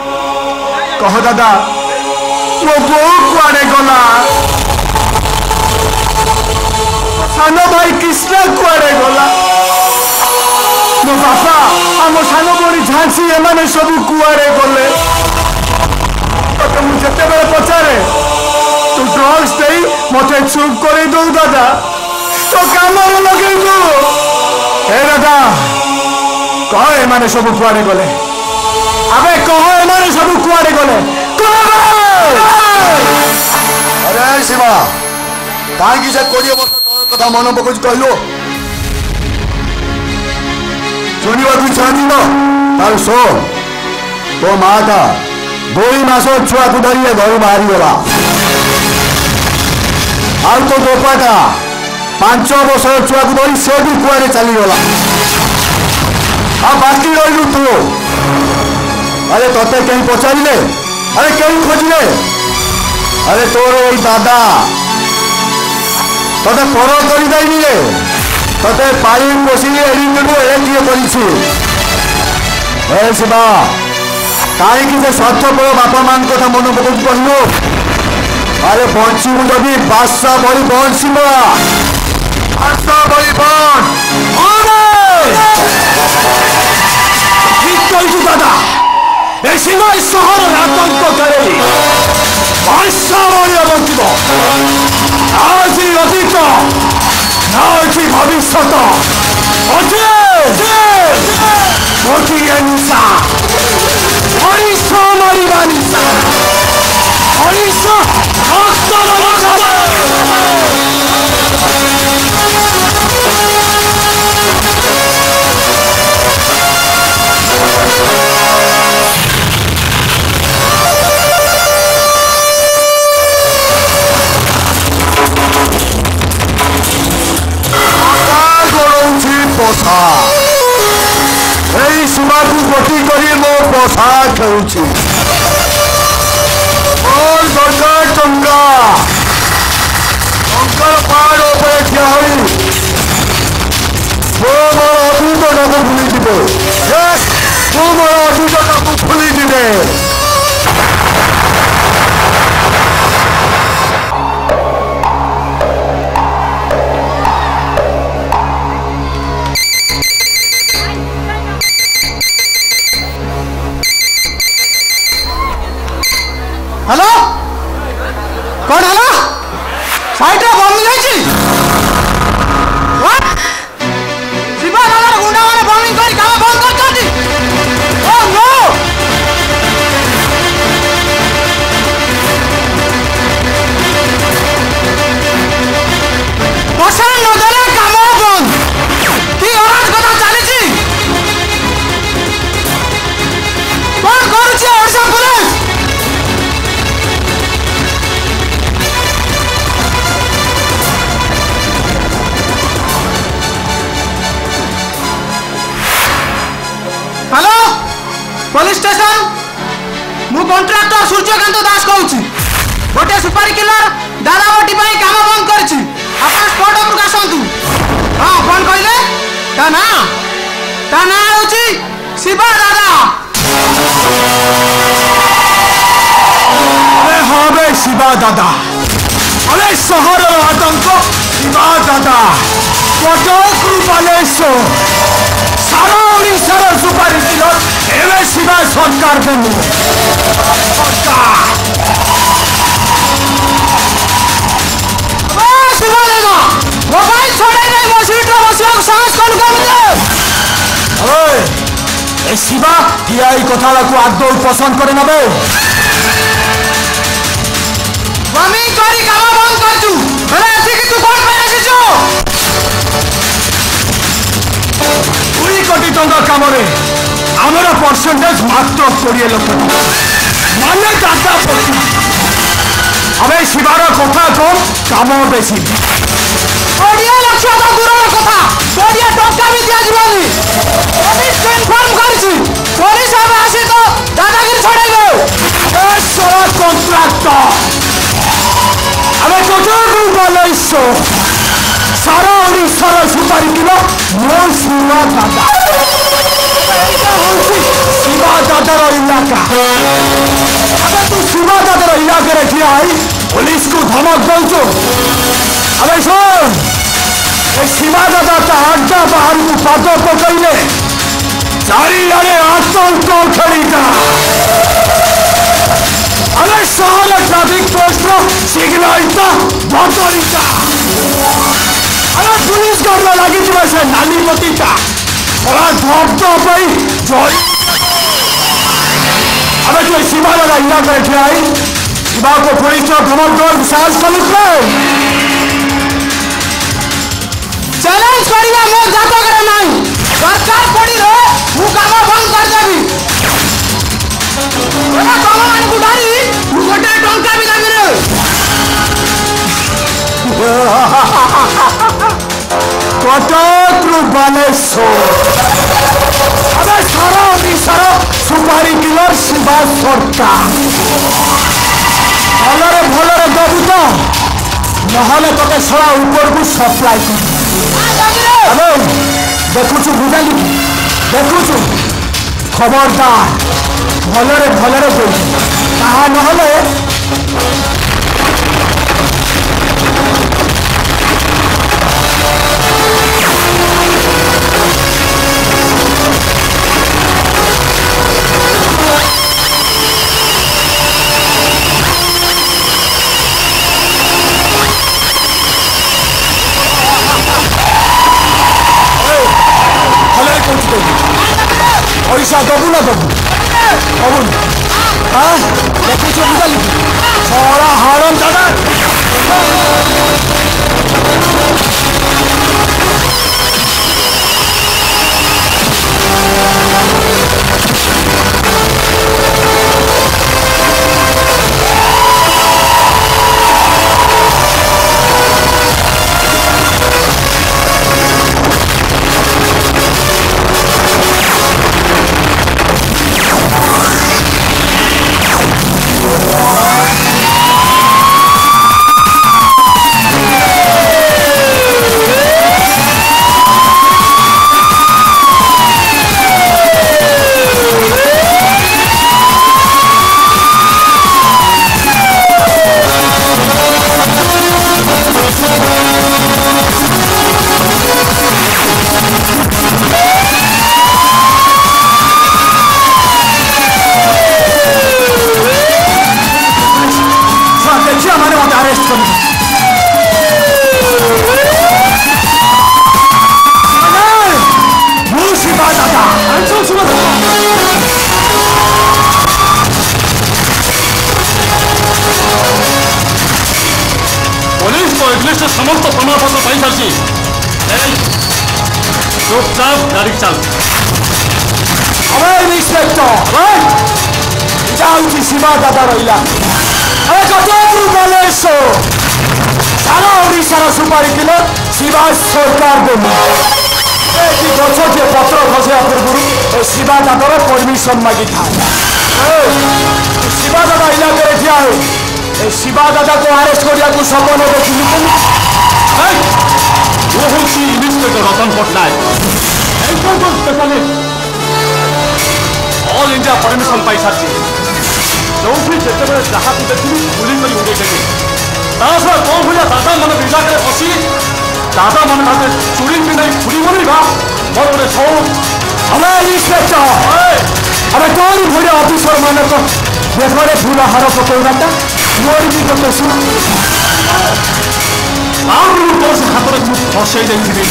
कह दादा मो बो कुआड़े गला सान भाई कृष्ण कुआड़े गला मो बापा आम सान बड़ी झांसी एमाने सब कुआड़े गले मुझे पचारे तू ड्रग्स दे मत चुप कर दो दादा तो काम लगे हे दादा कह एमाने सब कुआड़े गले अबे कह एमाने सब कुआड़े गले अरे शिवा कहीं से 20 वर्ष कथा मन पकड़ कहलु शुणा चाहती तार शो तो माता 2 मास छुआ को धरी घर बाहरी गला आउ तो दोपाटा 5 वर्ष छुआ को धरी से भी कुआरे चलीगला आ बाकी रही तू अरे ते कहीं पचारे अरे कहीं खोजले अरे तोर यही दादा ते पर करदेनी ते पानी पोषी एड़े शिवा कहीं से स्वार्थपर बापा मान कथा मन पकड़ कहलु अरे बचू जदि बादशाह बड़ी बन शिवा बादशाह बड़ी बन दादा ए शिवा सहर आतंक करे बादशाह बड़ी बंचिब आज अतीत ना भविष्य गोटे निशा मनीष मारिबा निशा मनीष पोषा यही सीमा को गति कर मो पोषा खेलुछि और दरकार टंका टंकार पार ऊपर ठिया होई वो मोर अतीत को भूली दिबे यस वो मोर अतीत को भूली दिबे हेलो कौन हेलो साइड बम जाइए शिवा दादा गुंडा माने बमिंग कर काम बंद कर दी ओ नो बसन नदरे काम बंद की आवाज कथा चली कौन करूची ओडिशा पुलिस ना होची शिवा दादा। अरे हाँ बे शिवा दादा, अरे शहर आतंक शिवा दादा कटक बालेश्वर सारा ओडिशार सुपारी किलर एवं शिवा सरकार देनु शिवा दादा मोबाइल छोड़े नहीं वो सीट रे बसिया साहस कौन करले। अरे ए शिवा किया ई कथाला को आदौ पसंद करे नबे। मम्मी करी काम बंद कर तू अरे ऐसे कि तू कौन पे आसीছো। 2 कोटी टंका कामरे आमर परसेंटेज मात्र 20 लाख माने दादा पति अबे शिवार कथा कम काम बेसी 20 लाख तो दूर कथा 20 टंका भी दिया जीवनी पुलिस कन्फर्म करछि पुलिस अब आसी तो दादागिरी छड़ाइबो। ए सोला कॉन्ट्रैक्टर अबे कटक बालेश्वर सारा ओडिशार सुपारी किलो मो शिवा दादा शिवा दादार इलाका। अबे तू शिवा दादार इलाके रे ठिया आई पुलिस को धमक दौचो। अबे सुन ए शिवा दादा ता अड्डा बाहर को पाद पकड़ले चारिआडे आतंक खेलिका। अरे शहर ट्राफिक पोस्ट सिग्नल बदलिका। अरे पुलिस गार्ड लगी से नाली पतिका थोड़ा धप जय। अबे जो शिवा दादा इलाका रे ठिया आई शिवा को पुलिस धमक दौड़ साहस कलु चैलेंज करिया मो जातो करे नहीं सरकार पड़ी रे मु काम बंद कर देबी। ओरा काम मान गुडारी मु गोटे टंका भी देबी रे। कटक बालेश्वर अबे सारा ओडिशार सुपारी किलर शिवा सरकार भलरे दबू तो नहले तोते सारा ऊपर को सप्लाई कर। अबे देखुछु बुझाली देखुछु खबरदार भलरे बोल कहा नहले पैसा दबू ना दबू दबू हाँ देखु बुझाली सारा हारन दादा समस्त प्रमाणपत्र पाई सारी चुपचाप गाड़ी चल। अबे इंस्पेक्टर जाऊँगी शिवा दादा रहा अरे कटक बालेश्वर सारा ओडिशार सुपारी किलो शिवा सरकार देनु गछ जे पत्र खसिया पूर्व शिवा दादार परमिशन मागी था शिवा दादा इलाके ठिया हो शिवा दादा को अरेस्ट करिया को सपन देखिलु वो हूँ इन्स्पेक्टर रतन पट्टनायक ऑल इंडिया परमिशन पाई सारी जो जिते जहाँ देखी गुली कर उड़े तासह कौन भाया दादा मन विभाग में बसी दादा मन हाथ चूड़ी पिंधाई फुड़ी बनवा मोर गोटे सौक अबे इंस्पेक्टर अबे कौन भोड़े ऑफिसर मान तो देखो फूल हार पकड़ा मोर भी कत सुन बस हाथ में फसई जाइए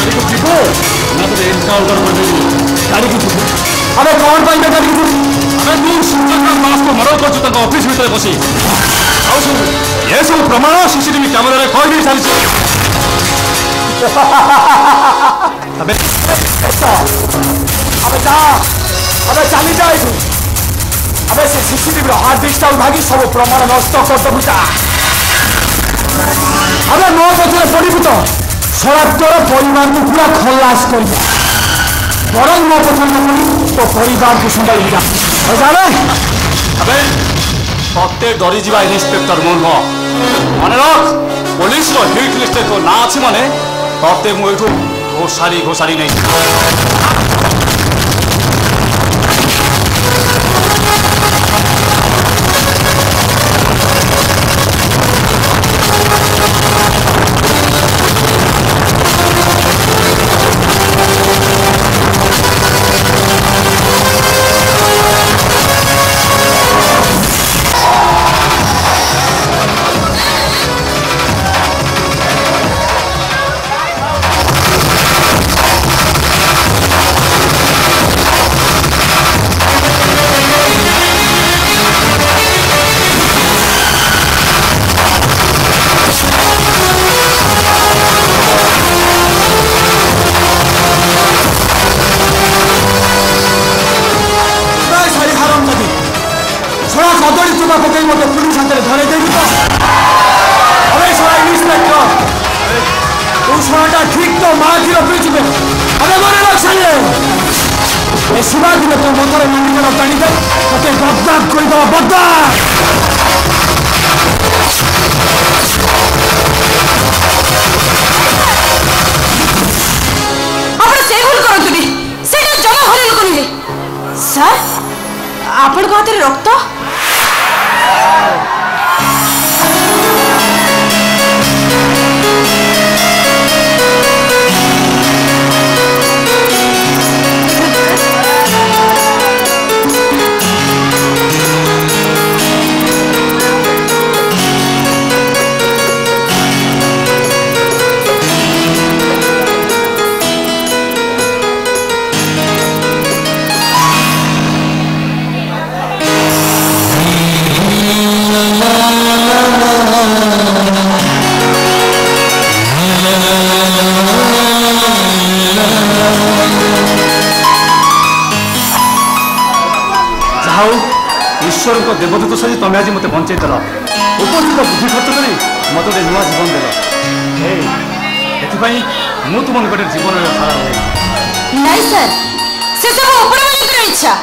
गाड़ी को जीवो ना तो एनकाउंटर कर गाड़ी को जीवो अबे कौन पाई गाड़ी को अबे तू सूचना दास को मरो कर तक ऑफिस भीतर बसी ये सब प्रमाण सीसीटीवी कैमरा रे कई नहीं सारी अबे अबे जा अबे चली जा इथु अबे से सीसीटीवी हार्ड डिस्क भागी सब प्रमाण नष्ट कर दबु जा अबे नो पछरे पड़िबु तो सारा तोर परिवार को पूरा खलास कर दिया बरंग मो पसंद नहीं तो परिवार को संभाल जा जाने अबे तत्ते डरी जीवा इंस्पेक्टर मोन मन रख पुलिस रो हिट लिस्ट तो ना अछि माने तत्ते मु एठू घोषारी नहीं ठीक तो माँ की रखी चुके अरे मन रख साले शिवाजी ने तो मतरे मंडी में रखता नहीं थे तो बदनाम कोई तो बदनाम आपण से भूल करतुनी सेटा जमा हरे लोक नुहे सर आपण को हाथ रे रक्त ईश्वर को देवदूत सजी तुम आज मत बंचे देल उपस्थित बुद्धि खर्च कर मत गोटे नुआ जीवन देल एथि मु तुम गोटे जीवन नहीं सर से सब ऊपर वाली इच्छा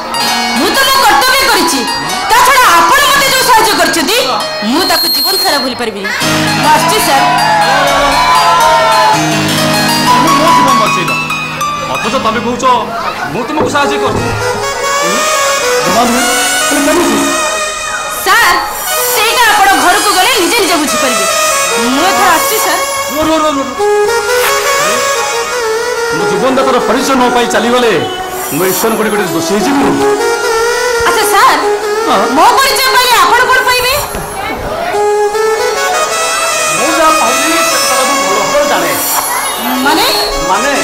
मु तो मो कर्तव्य करिछि ता छडा आपण मते जो सहायता करछथि मु ताको जीवन सारा भूली परबी बास्ती सर मो जीवन बचेल अथच तुम कहूच मु तुमको साहाय्य कर सर सेटा आपण घर को गले निजे निजे बुझी परबी मु एथा आछि सर मो जीवन दातर परिचय न पाई चली गले मो ईश्वर गोटे गोटे दोषी जीव अच्छा सर मो परिचय पाई आपण कोन पाइबे मो जा पाइली सेटा भलो जाने माने माने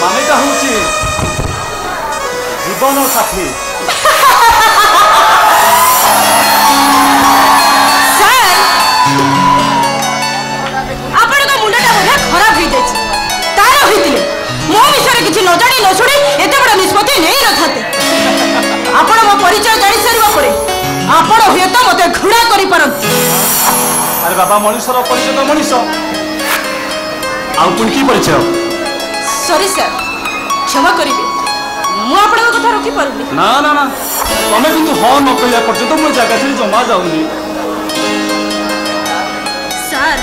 माने का होची जीवन साथी सर आपण को मुंडा बोले खराब हो जाय तार होइतिले मो विषय किछि न जानि न सुनि एते बड़ निष्पत्ति नै रखाते आपण मो परिचय जानि सरीबा परे आपण हेत मते घृणा करि परंत अरे बाबा मनुष्यर परिचय तो मनुष्य आउ पुन की परिचय सॉरी सर क्षमा करिवे मु आपण कथा रखि पारुनी ना ना ना तमें किंतु हाँ न कहला पर्यंत मो जगह से जमा जाऊनी सर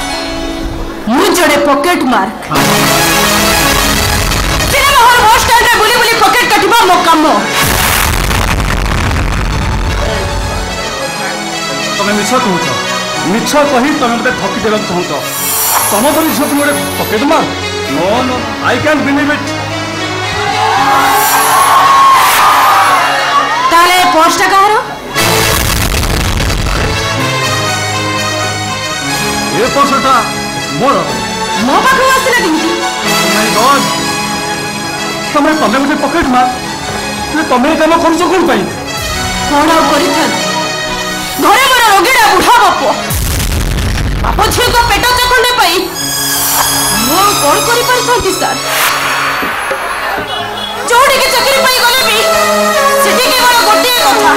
मु जड़े pocket mark cinema hall bus stand रे बुली बुली पॉकेट काटिबा मो काम तुम्हें मिछ कहूच मिछ कही तुम मत ठकी देवा चाहूच तुम परी झील तुम गोटे पकेट मार no no I can believe it ताले पोस्टा कहार ये पर्सटा मोर मो पाखु आसिला केमिति माय गॉड तुम गोटे पकेट मार तुम काम कर कौन पाई कौन आउ करिथन घरे मोर रोगीड़ा बुढ़ा बाप बाप झील को पेट चखंडे पाई मो कौन करि परिथंती सर जोड़ी के चाकरी पाई गले भी सिटी के बड़ गोटे कथा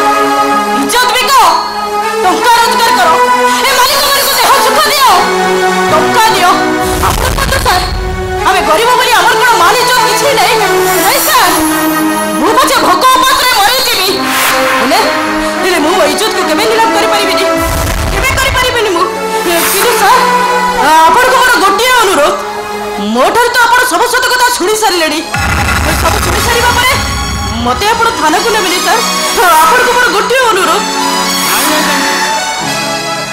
इज्जत बिको टंका रोजगार करो ए मालिक मारी को देह सुख दियो टंका दियो आपन पत्र सर हमें गरीब बोली हमर कोन मान इज्जत किछि नहीं सर मु पछे भोक उपास रे मरि जीवी हेले मु इज्जत को केबे नीलाम करि परिबिनी केबे करि परिबिनी मु किदु सर आपन को बड़ गोटे अनुरोध मोठर तो आपन सब सत कथा सुनी सारिलेडी सब सुनी सारिबा परे मते आपन थाना को नेबेनी सर आपन को बड़ गोटे अनुरोध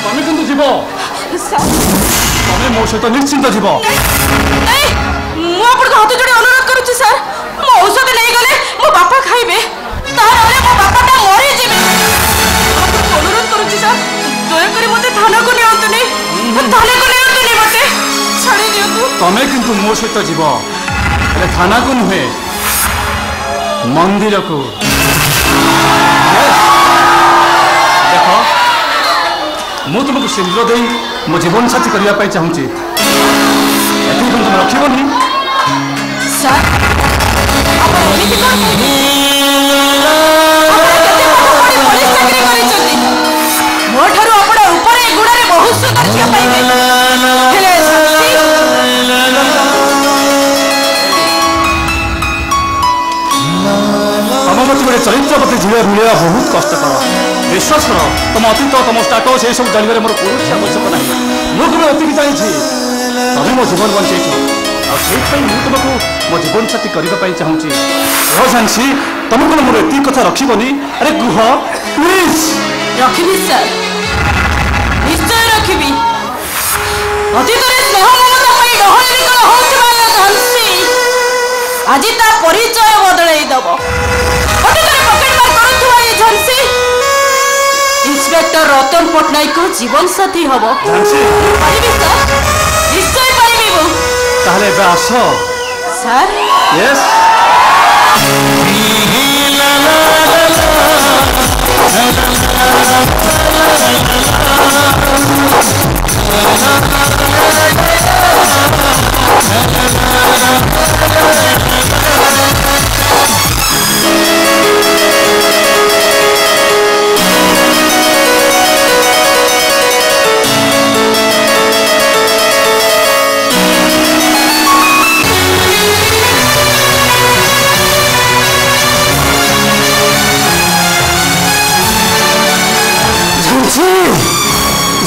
तुम किंतु जीव सर तुम मो सहित निश्चिंत जीव नहीं मु आपन को हाथ जोड़ी अनुरोध करूची सर मो औषध नहीं गले मो बापा खाइबे तार अरे मो बापाटा मरि जेबे आपन को अनुरोध करूची सर दया करी मते थाना को नियंतुनी थाना को नियंतुनी मते छाड़ी दियंतु तुम किंतु मो सहित जीव थाना को नुहे मंदिर को देख मु तुमको सिंदूर दे मो जीवन साथी करने चाहूँगी तुम रखनी सर आपण एमिति कोन कहबे पुलिस चाकरी करिसथि मोठारु आपण ऊपर गुणारे बहुत सुंदर छिया पाइबे हेले तुम मत गोटे चरित्रपति झील मिलवा बहुत कष्टकर विश्वास कर तुम अतीत तुम स्टाटस ये सब जानवर मोर कौन आवश्यक ना मुझे अतिक चाहिए तुम्हें मो जीवन बंचेच तुमको मो जीवन साथी करने चाहूँगी कह जानसी तुम कौन मोर एति कथा रखनी अरे कह प्लीज रखिबी सर निश्चय रखिबी अतीत रे स्नेह ममता पई डहली विकल होउथिबा झांसी आजि ता परिचय बदलै दबो अतीत रे पकेट मार करूथुवा ए झांसी इंस्पेक्टर रतन पटनायक को जीवन साथी हबो झांसी पारिबी सर निश्चय पारिबी बो ताहले बे आस सर यस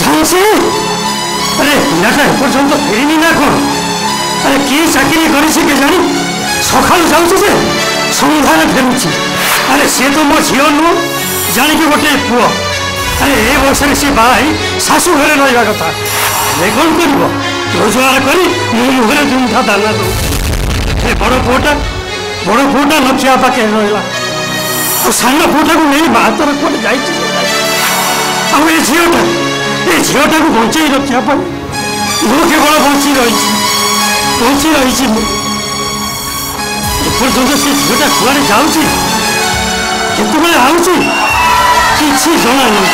झांसी अरे पिलाटा एपर्यंत फेरिनी ना कौन अरे किए चाकरी कर जानी सका जाऊँ से संधान फेरुची अरे सी तो मो झील नुह जाणिक गोटे पुओ अरे ए बयस सी बाई शाशु घरे रहा कथा कौन कर रोजगार कर मुहरे दुधा दाना दो बड़ पुओटा लक्ष्या पाखे रहा सान पुओटा को नहीं बाहर कौन जा झीटा को बचाई रखापी मु केवल बची रही एपर्यंत से झीटा कुआड़े जाऊँगी केतबे आऊँगी किसी जना नहीं।